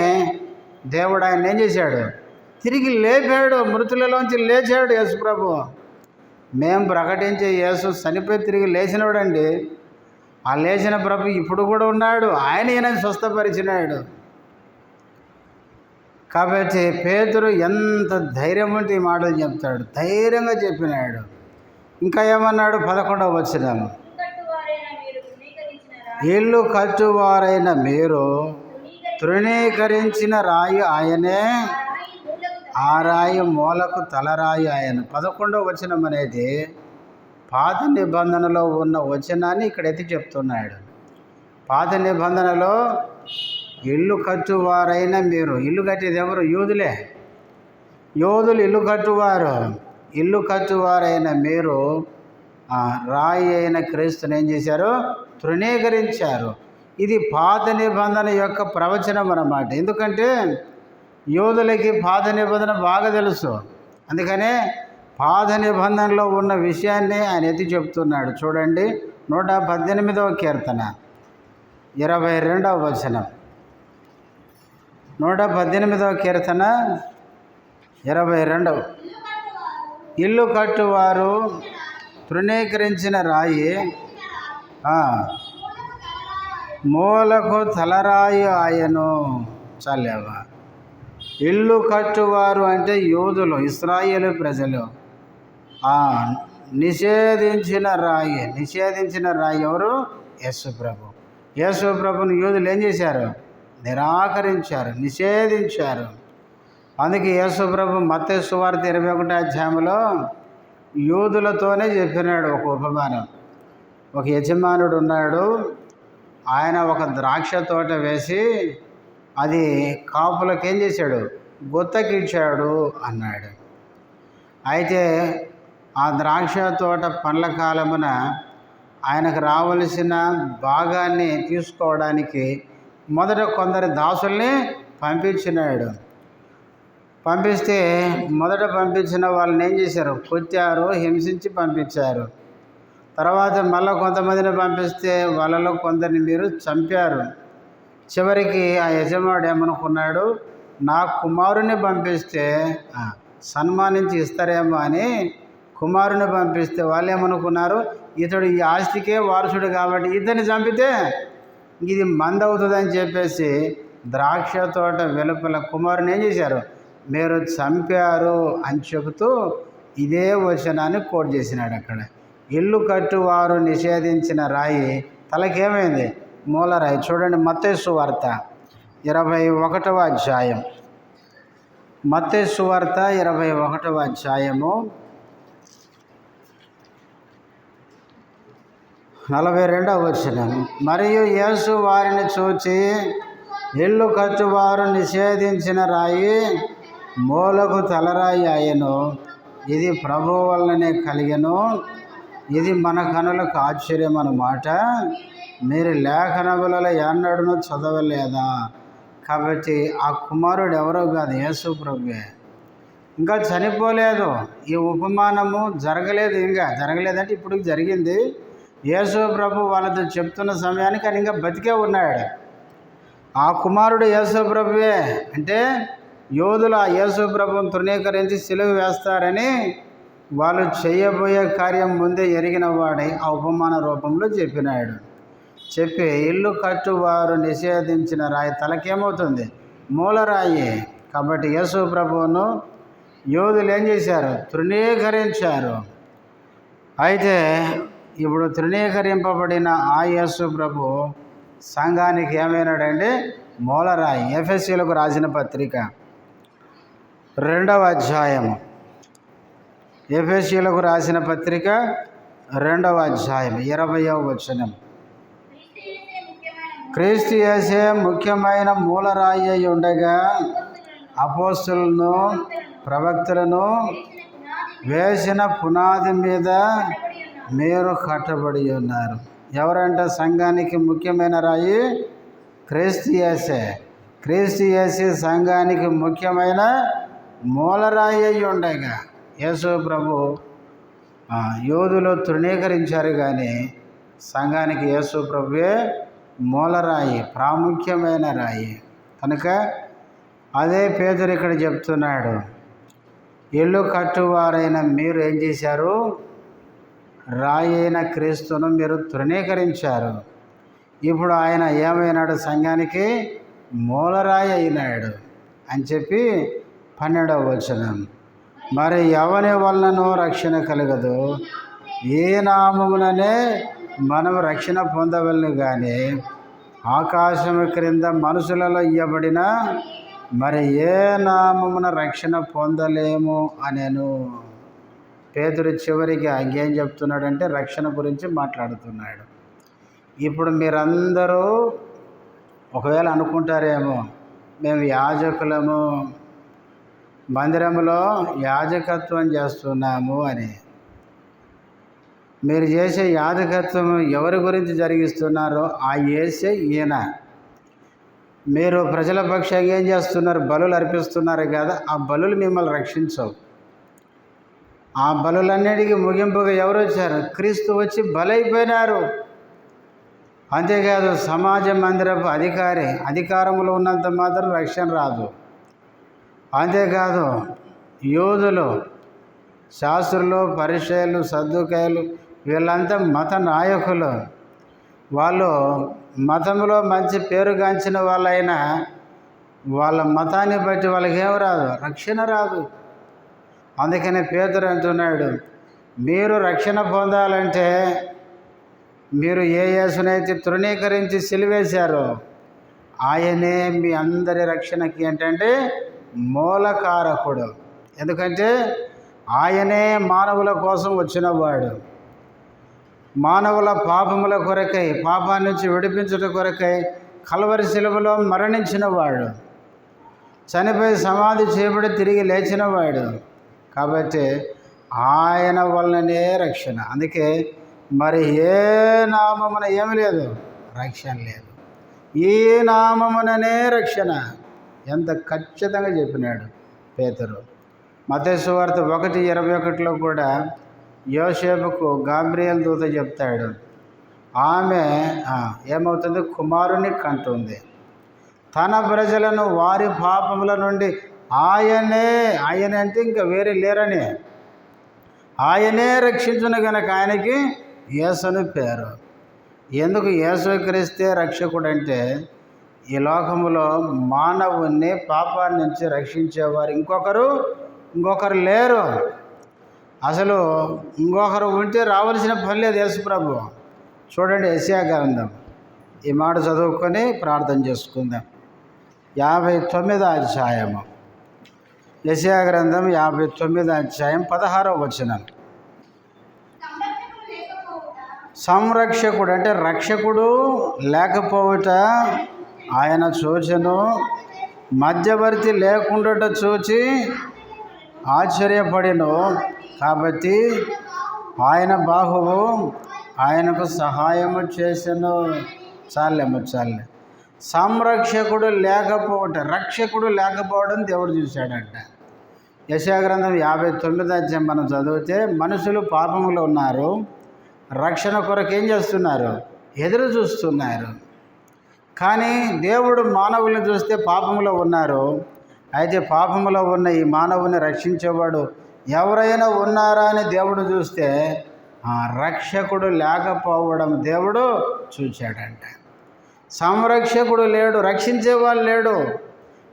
దేవుడు ఆయన ఏం చేశాడు? తిరిగి లేపాడు. మృతులలోంచి లేచాడు యేసు ప్రభు. మేము ప్రకటించే యేసు చనిపోయి తిరిగి లేచినవాడండి. ఆ లేచిన ప్రభు ఇప్పుడు కూడా ఉన్నాడు. ఆయన ఈయన స్వస్థపరిచినాడు. కాబట్టి పేతురు ఎంత ధైర్యం ఉంటే ఈ మాటలు చెప్తాడు. ధైర్యంగా చెప్పినాడు. ఇంకా ఏమన్నాడు? 11వ వచనం, ఇల్లు కట్టువారైన మీరు తృణీకరించిన రాయి ఆయనే, ఆ రాయి మూలకు తలరాయి ఆయన. 11వ వచనం అనేది పాత నిబంధనలో ఉన్న వచనాన్ని ఇక్కడ ఎత్తి చెప్తున్నాడు. పాత నిబంధనలో ఇల్లు కట్టువారైన మీరు, ఇల్లు కట్టేది ఎవరు? యూదులే. యోధులు ఇల్లు కట్టువారు. ఇల్లు కట్టువారైన మీరు రాయి అయిన క్రీస్తుని ఏం చేశారు? తృణీకరించారు. ఇది పాత నిబంధన యొక్క ప్రవచనం అన్నమాట. ఎందుకంటే యోధులకి పాత నిబంధన బాగా తెలుసు. అందుకనే పాత నిబంధనలో ఉన్న విషయాన్ని ఆయన ఎత్తి చెప్తున్నాడు. చూడండి, 118వ కీర్తన 22వ వచనం. 118వ కీర్తన 22. ఇల్లు కట్టువారు తృణీకరించిన రాయి మూలకు తలరాయి ఆయను. చాలేవా? ఇల్లు కట్టువారు అంటే యూదులు, ఇశ్రాయేలు ప్రజలు. నిషేధించిన రాయి ఎవరు? యేసు ప్రభు. యేసు ప్రభుని యూదులు ఏం చేశారు? నిరాకరించారు, నిషేధించారు. అందుకే యేసు ప్రభు మత్తయి సువార్త 21వ అధ్యాయంలో యూదులతోనే చెప్పినాడు ఒక ఉపమానం. ఒక యజమానుడు ఉన్నాడు. ఆయన ఒక ద్రాక్ష తోట వేసి అది కాపులకు ఏం చేశాడు? గుత్తకిచ్చాడు అన్నాడు. అయితే ఆ ద్రాక్ష తోట పండ్ల కాలమున ఆయనకు రావలసిన భాగాన్ని తీసుకోవడానికి మొదట కొందరి దాసుల్ని పంపించినాడు. పంపిస్తే మొదట పంపించిన వాళ్ళని ఏం చేశారు? కొట్టారు, హింసించి పంపించారు. తర్వాత మళ్ళీ కొంతమందిని పంపిస్తే వాళ్ళలో కొందరిని మీరు చంపారు. చివరికి ఆ యజమానుడు ఏమనుకున్నాడు? నా కుమారుని పంపిస్తే సన్మానించి ఇస్తారేమో అని కుమారుని పంపిస్తే వాళ్ళు ఏమనుకున్నారు? ఇతడు ఈ ఆస్తికే వారసుడు కాబట్టి ఇతన్ని చంపితే ఇది మందవుతుందని చెప్పేసి ద్రాక్ష తోట వెలుపల కుమారుని ఏం చేశారు? మీరు చంపారు అని చెబుతూ ఇదే వచనాన్ని కోట్ చేసినాడు అక్కడ. ఇల్లు కట్టువారు నిషేధించిన రాయి తలకేమైంది? మూలరాయి. చూడండి, మత్తయి సువార్త 21వ అధ్యాయం. మత్తయి సువార్త 21వ అధ్యాయము 42వ వచనం. మరియు యేసు వారిని చూచి, ఇల్లు కట్టువారు నిషేధించిన రాయి మూలకు తలరాయి ఆయను. ఇది ప్రభువు వలననే కలిగెను. ఇది మన కనులకు ఆశ్చర్యం అన్నమాట. మీరు లేఖనములలో ఎన్నడూ చదవలేదా? కాబట్టి ఆ కుమారుడు ఎవరో కాదు, యేసు ప్రభువే. ఇంకా చనిపోలేదు. ఈ ఉపమానము జరగలేదంటే ఇప్పుడు జరిగింది. యేసు ప్రభు వాళ్ళతో చెప్తున్న సమయానికి ఆయన ఇంకా బతికే ఉన్నాడు. ఆ కుమారుడు యేసు ప్రభువే. అంటే యోధులు ఆ యేసు ప్రభువును తృణీకరించి సిలువ వేస్తారని వాళ్ళు చేయబోయే కార్యం ముందే ఎరిగిన వాడై ఆ ఉపమాన రూపంలో చెప్పినాడు. చెప్పి ఇల్లు కట్టువారు నిషేధించిన రాయి తలకేమవుతుంది? మూలరాయి. కాబట్టి యేసు ప్రభువును యోధులు ఏం చేశారు? తృణీకరించారు. అయితే ఇప్పుడు తృణీకరింపబడిన ఆ యేసు ప్రభు సంఘానికి ఏమైనాడంటే మూలరాయి. ఎఫెసీయులకు రాసిన పత్రిక 2వ అధ్యాయము. ఎఫెసీయులకు రాసిన పత్రిక 2వ అధ్యాయం 20వ వచనం. క్రీస్తు యేసే ముఖ్యమైన మూలరాయి అయి ఉండగా అపోస్తులను ప్రవక్తలను వేసిన పునాది మీద మీరు కట్టబడి ఉన్నారు. ఎవరంటే సంఘానికి ముఖ్యమైన రాయి క్రీస్తు యేసే. క్రీస్తు యేసే సంఘానికి ముఖ్యమైన మూలరాయి అయి ఉండగా యేసు ప్రభు యోధులు తృణీకరించారు, కానీ సంఘానికి యేసు ప్రభువే మూలరాయి, ప్రాముఖ్యమైన రాయి. కనుక అదే పేతురు ఇక్కడ చెప్తున్నాడు, ఇల్లు కట్టువారైన మీరు ఏం చేశారు? రాయి అయిన క్రీస్తును మీరు తృణీకరించారు. ఇప్పుడు ఆయన ఏమైనాడు? సంఘానికి మూలరాయి అయినాడు అని చెప్పి 12వ వచనం. మరి ఎవని వలననో రక్షణ కలగదు, ఏ నామముననే మనం రక్షణ పొందవలను కానీ ఆకాశము క్రింద మనుషులలో ఇవ్వబడిన మరి ఏ నామమున రక్షణ పొందలేము అనేను. పేతురు చివరికి ఇంకేం చెప్తున్నాడంటే రక్షణ గురించి మాట్లాడుతున్నాడు. ఇప్పుడు మీరందరూ ఒకవేళ అనుకుంటారేమో, మేము యాజకులము, మందిరంలో యాజకత్వం చేస్తున్నాము అని. మీరు చేసే యాజకత్వం ఎవరి గురించి జరిగిస్తున్నారో ఆ యేసే ఈయన. మీరు ప్రజల పక్షంగా ఏం చేస్తున్నారు? బలులు అర్పిస్తున్నారు కదా, ఆ బలులు మిమ్మల్ని రక్షించవు. ఆ బలులన్నిటికీ ముగింపుగా ఎవరు వచ్చారు? క్రీస్తు వచ్చి బలైపోయినారు. అంతేకాదు సమాజ మందిరపు అధికారంలో ఉన్నంత మాత్రం రక్షణ రాదు. అంతేకాదు యోధులు, శాస్త్రులు, పరిచయులు, సద్దుకాయలు వీళ్ళంతా మత నాయకులు. వాళ్ళు మతంలో మంచి పేరుగాంచిన వాళ్ళైనా వాళ్ళ మతాన్ని బట్టి వాళ్ళకి ఏం రాదు? రక్షణ రాదు. అందుకనే పేతురు అంటున్నాడు, మీరు రక్షణ పొందాలంటే మీరు ఏ యేసునైతే తృణీకరించి సిలువేశారో ఆయనే మీ అందరి రక్షణకి ఏంటంటే మూలకారకుడు. ఎందుకంటే ఆయనే మానవుల కోసం వచ్చినవాడు. మానవుల పాపముల కొరకై, పాపాన్ని నుంచి విడిపించడం కొరకై కల్వరి శిలువలో మరణించినవాడు, చనిపోయి సమాధి చేయబడి తిరిగి లేచినవాడు. కాబట్టి ఆయన వలననే రక్షణ. అందుకే మరి ఏ నామమున ఏమి లేదు? రక్షణ లేదు. ఈ నామముననే రక్షణ. ఎంత ఖచ్చితంగా చెప్పినాడు పేతురు. మత్తయి సువార్త 1:21 కూడా యోసేపుకు గాబ్రియేలు దూత చెప్తాడు, ఆమె ఏమవుతుంది? కుమారుని కంటుంది. తన ప్రజలను వారి పాపముల నుండి ఆయనే అంటే ఇంకా వేరే లేరని, ఆయనే రక్షించును గనక ఆయనకి యేసుని పేరు. ఎందుకు యేసుక్రీస్తే రక్షకుడు అంటే ఈ లోకములో మానవుణ్ణి పాపాన్ని నుంచి రక్షించేవారు ఇంకొకరు లేరు. అసలు ఇంకొకరు ఉంటే రావాల్సిన పని లేదు యేసు ప్రభు. చూడండి యెషయా గ్రంథం, ఈ మాట చదువుకొని ప్రార్థన చేసుకుందాం. 59వ అధ్యాయము, యెషయా గ్రంథం 59వ అధ్యాయం 16వ వచనం. సంరక్షకుడు అంటే రక్షకుడు లేకపోవుట ఆయన చూచెను, మధ్యవర్తి లేకుండాట చూచి ఆశ్చర్యపడెను. కాబట్టి ఆయన బాహువు ఆయనకు సహాయము చేసెను. చాలే. సంరక్షకుడు రక్షకుడు లేకపోవడం దేవుడు చూశాడంట. యెషయా గ్రంథం 59వ అధ్యాయం మనం చదివితే మనుషులు పాపములో ఉన్నారు, రక్షణ కొరకు ఏం చేస్తున్నారు? ఎదురు చూస్తున్నారు. కానీ దేవుడు మానవుల్ని చూస్తే పాపములో ఉన్నారు. అయితే పాపములో ఉన్న ఈ మానవుని రక్షించేవాడు ఎవరైనా ఉన్నారా అని దేవుడు చూస్తే రక్షకుడు లేకపోవడం దేవుడు చూశాడంట. సంరక్షకుడు లేడు, రక్షించేవాళ్ళు లేడు,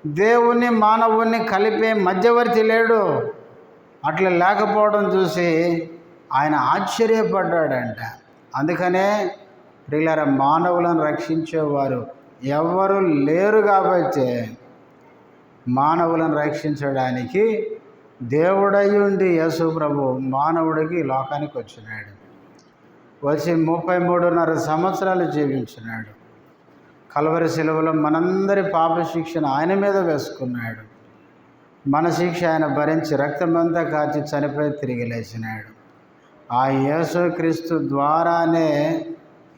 దేవుణ్ణి మానవుణ్ణి కలిపే మధ్యవర్తి లేడు. అట్లా లేకపోవడం చూసి ఆయన ఆశ్చర్యపడ్డాడంట. అందుకనే ప్రియులారా, మానవులను రక్షించేవారు ఎవరు లేరు. కాబట్టి మానవులను రక్షించడానికి దేవుడయ్యుండి యేసు ప్రభు మానవుడికి లోకానికి వచ్చినాడు. వచ్చి 33.5 సంవత్సరాలు జీవించినాడు. కల్వరి శిలువలో మనందరి పాప శిక్షను ఆయన మీద వేసుకున్నాడు. మన శిక్ష ఆయన భరించి రక్తమంతా కాచి చనిపోయి తిరిగి లేచినాడు. ఆ యేసుక్రీస్తు ద్వారానే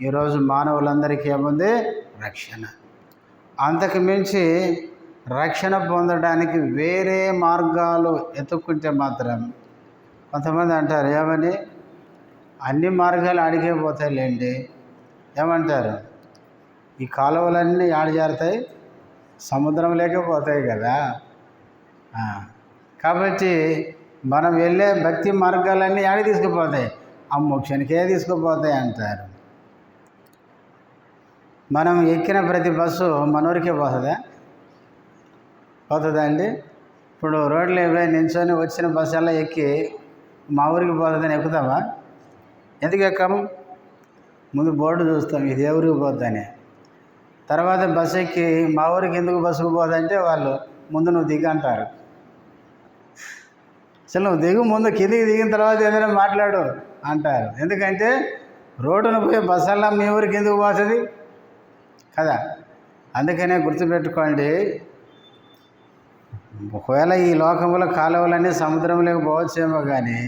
ఈరోజు మానవులందరికీ ఏముంది? రక్షణ. అంతకు మించి రక్షణ పొందడానికి వేరే మార్గాలు ఎత్తుక్కుంటే మాత్రం కొంతమంది అంటారు, ఏమని? అన్ని మార్గాలు అడిగే పోతాయిలేండి. ఏమంటారు? ఈ కాలువలన్నీ ఆడ చేరుతాయి, సముద్రం లేకపోతాయి కదా. కాబట్టి మనం వెళ్ళే భక్తి మార్గాలన్నీ ఆడికి తీసుకుపోతాయి, ఆ మోక్షానికే తీసుకుపోతాయి అంటారు. మనం ఎక్కిన ప్రతి బస్సు మన ఊరికే పోతుందా అండి? ఇప్పుడు రోడ్లు ఇవే నించొని వచ్చిన బస్సు అలా ఎక్కి మా ఊరికి పోతుందని ఎక్కుతామా? ఎందుకు ఎక్కాము? ముందు బోర్డు చూస్తాం, ఇది ఏ ఊరికి పోతుందని. తర్వాత బస్సు ఎక్కి మా ఊరికి ఎందుకు బస్సుకు పోతుందంటే వాళ్ళు ముందు నువ్వు దిగు అంటారు. అసలు నువ్వు దిగు, ముందు కిందికి దిగిన తర్వాత ఏదైనా మాట్లాడు అంటారు. ఎందుకంటే రోడ్డును పోయే బస్సల్లా మీ ఊరికి ఎందుకు పోతుంది కదా. అందుకనే గుర్తుపెట్టుకోండి, ఒకవేళ ఈ లోకంలో కాలువలన్నీ సముద్రంలోకి పోవచ్చేమో కానీ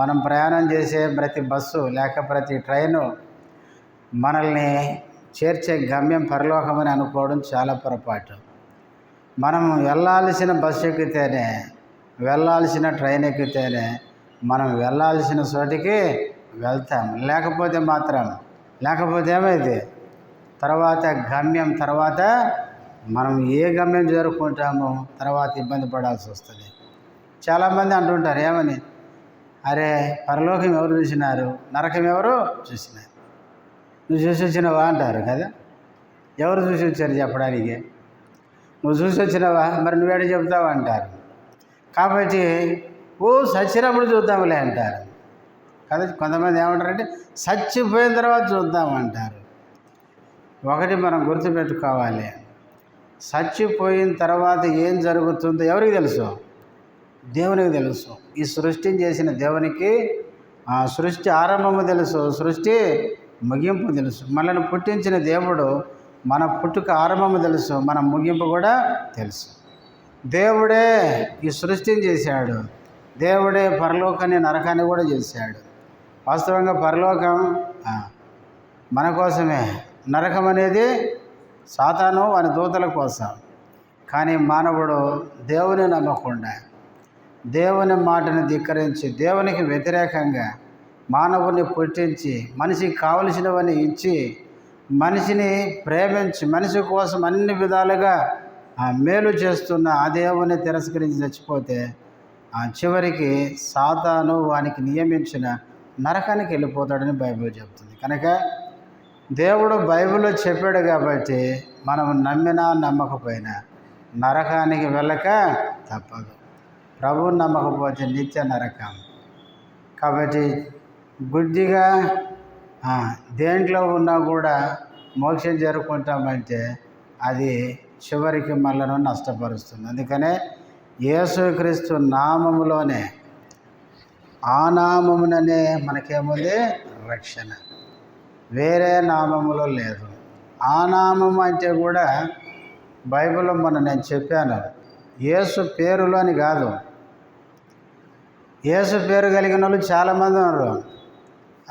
మనం ప్రయాణం చేసే ప్రతి బస్సు లేక ప్రతి ట్రైను మనల్ని చేర్చే గమ్యం పరలోకమని అనుకోవడం చాలా పొరపాటు. మనం వెళ్ళాల్సిన బస్సు ఎక్కితేనే, వెళ్ళాల్సిన ట్రైన్ ఎక్కితేనే మనం వెళ్ళాల్సిన చోటికి వెళ్తాం. లేకపోతే ఏమైంది? తర్వాత గమ్యం, తర్వాత మనం ఏ గమ్యం చేరుకుంటామో తర్వాత ఇబ్బంది పడాల్సి వస్తుంది. చాలామంది అంటుంటారు, ఏమని? అరే, పరలోకం ఎవరు చూసినారు, నరకం ఎవరు చూసినారు, నువ్వు చూసి వచ్చినవా అంటారు కదా. ఎవరు చూసి వచ్చారు చెప్పడానికి? నువ్వు చూసి వచ్చినవా, మరి నువ్వేడ చెప్తావు అంటారు. కాబట్టి సచ్చినప్పుడు చూద్దాంలే అంటారు కదా. కొంతమంది ఏమంటారంటే చచ్చిపోయిన తర్వాత చూద్దామంటారు. ఒకటి మనం గుర్తుపెట్టుకోవాలి, చచ్చిపోయిన తర్వాత ఏం జరుగుతుందో ఎవరికి తెలుసు? దేవునికి తెలుసు. ఈ సృష్టిని చేసిన దేవునికి సృష్టి ఆరంభము తెలుసు, సృష్టి ముగింపు తెలుసు. మనల్ని పుట్టించిన దేవుడు మన పుట్టుక ఆరంభము తెలుసు, మన ముగింపు కూడా తెలుసు. దేవుడే ఈ సృష్టిని చేశాడు, దేవుడే పరలోకాన్ని నరకాన్ని కూడా చేశాడు. వాస్తవంగా పరలోకం మన కోసమే, నరకం అనేది సాతాను వాని దూతల కోసం. కానీ మానవుడు దేవుని నమ్మకుండా, దేవుని మాటను ధిక్కరించి, దేవునికి వ్యతిరేకంగా మానవుని పుట్టించి, మనిషికి కావలసినవన్నీ ఇచ్చి, మనిషిని ప్రేమించి, మనిషి కోసం అన్ని విధాలుగా మేలు చేస్తున్న ఆ దేవుని తిరస్కరించి చచ్చిపోతే చివరికి సాతాను వానికి నియమించిన నరకానికి వెళ్ళిపోతాడని బైబిల్ చెప్తుంది. కనుక దేవుడు బైబిల్లో చెప్పాడు కాబట్టి మనం నమ్మినా నమ్మకపోయినా నరకానికి వెళ్ళక తప్పదు. ప్రభువుని నమ్మకపోతే నిత్య నరకం. కాబట్టి గుడ్డిగా దేంట్లో ఉన్నా కూడా మోక్షం చేరుకుంటామంటే అది చివరికి మనలను నష్టపరుస్తుంది. అందుకనే యేసుక్రీస్తు నామములోనే, ఆ నామముననే మనకేముంది? రక్షణ. వేరే నామములో లేదు. ఆ నామము అంటే కూడా బైబిల్లో నేను చెప్పాను, యేసు పేరులోని కాదు. యేసు పేరు కలిగిన వాళ్ళు చాలామంది ఉన్నారు.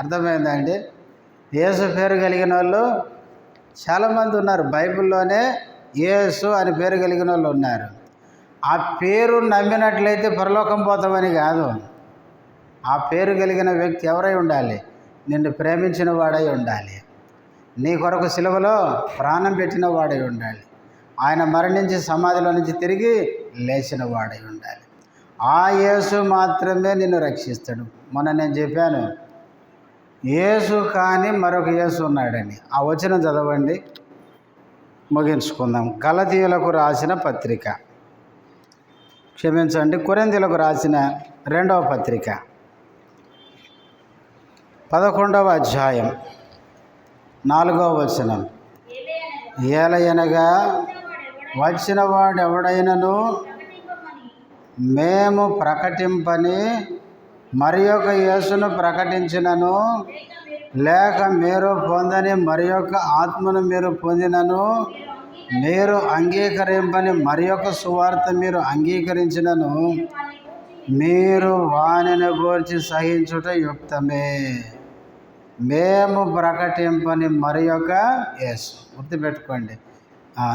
అర్థమైందండి? యేసు పేరు కలిగిన వాళ్ళు చాలామంది ఉన్నారు. బైబిల్లోనే యేసు అని పేరు కలిగిన వాళ్ళు ఉన్నారు. ఆ పేరు నమ్మినట్లయితే పరలోకం పోతామని కాదు. ఆ పేరు కలిగిన వ్యక్తి ఎవరై ఉండాలి? నిన్ను ప్రేమించిన వాడై ఉండాలి, నీ కొరకు సిలువలో ప్రాణం పెట్టిన వాడై ఉండాలి, ఆయన మరణించి సమాధిలో నుంచి తిరిగి లేచిన వాడై ఉండాలి. ఆ యేసు మాత్రమే నిన్ను రక్షిస్తాడు. మొన్న నేను చెప్పాను, యేసు కానీ మరొక యేసు ఉన్నాడని. ఆ వచనం చదవండి, ముగించుకుందాం. గలతీయులకు రాసిన పత్రిక, కొరింథీయులకు రాసిన 2వ పత్రిక 11వ అధ్యాయం 4వ వచనం. ఏలయనగా వచ్చిన వాడెవడైనను మేము ప్రకటింపని మరి ఒక యేసును ప్రకటించినను, లేక మీరు పొందని మరి యొక్క ఆత్మను మీరు పొందినను మీరు అంగీకరింపని మరి ఒక సువార్త మీరు అంగీకరించినను మీరు వానిని గూర్చి సహించుట యుక్తమే. మేము ప్రకటింపని మరి ఒక యేసు. గుర్తుపెట్టుకోండి,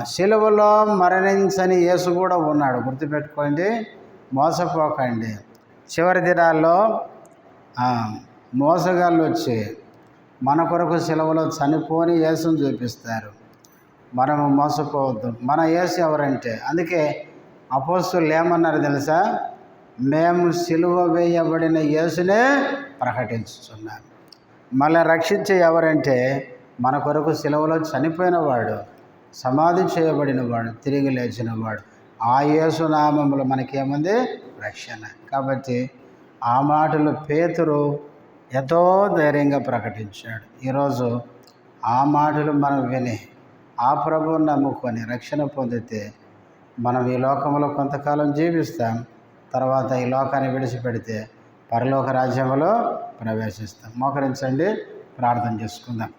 సిలువలో మరణించని యేసు కూడా ఉన్నాడు. గుర్తుపెట్టుకోండి, మోసపోకండి. చివరి దినాల్లో మోసగాళ్ళు వచ్చి మన కొరకు సిలువలో చనిపోని యేసును చూపిస్తారు. మనము మోసపోవద్దు. మన యేసు ఎవరంటే, అందుకే అపోస్తలులు ఏమన్నారు తెలుసా? మేము సిలువ వేయబడిన యేసునే ప్రకటించుతున్నాం. మళ్ళీ రక్షించే ఎవరంటే, మన కొరకు సిలువలో చనిపోయినవాడు, సమాధి చేయబడినవాడు, తిరిగి లేచినవాడు. ఆ యేసు నామములో మనకేముంది? రక్షణ. కాబట్టి ఆ మాటలు పేతురు ఎంతో ధైర్యంగా ప్రకటించాడు. ఈరోజు ఆ మాటలు మనం విని ఆ ప్రభువుని నమ్ముకొని రక్షణ పొందితే మనం ఈ లోకంలో కొంతకాలం జీవిస్తాం. తర్వాత ఈ లోకాన్ని విడిచిపెడితే పరలోక రాజ్యంలో ప్రవేశిస్తాం. మోకరించండి, ప్రార్థన చేసుకుందాం.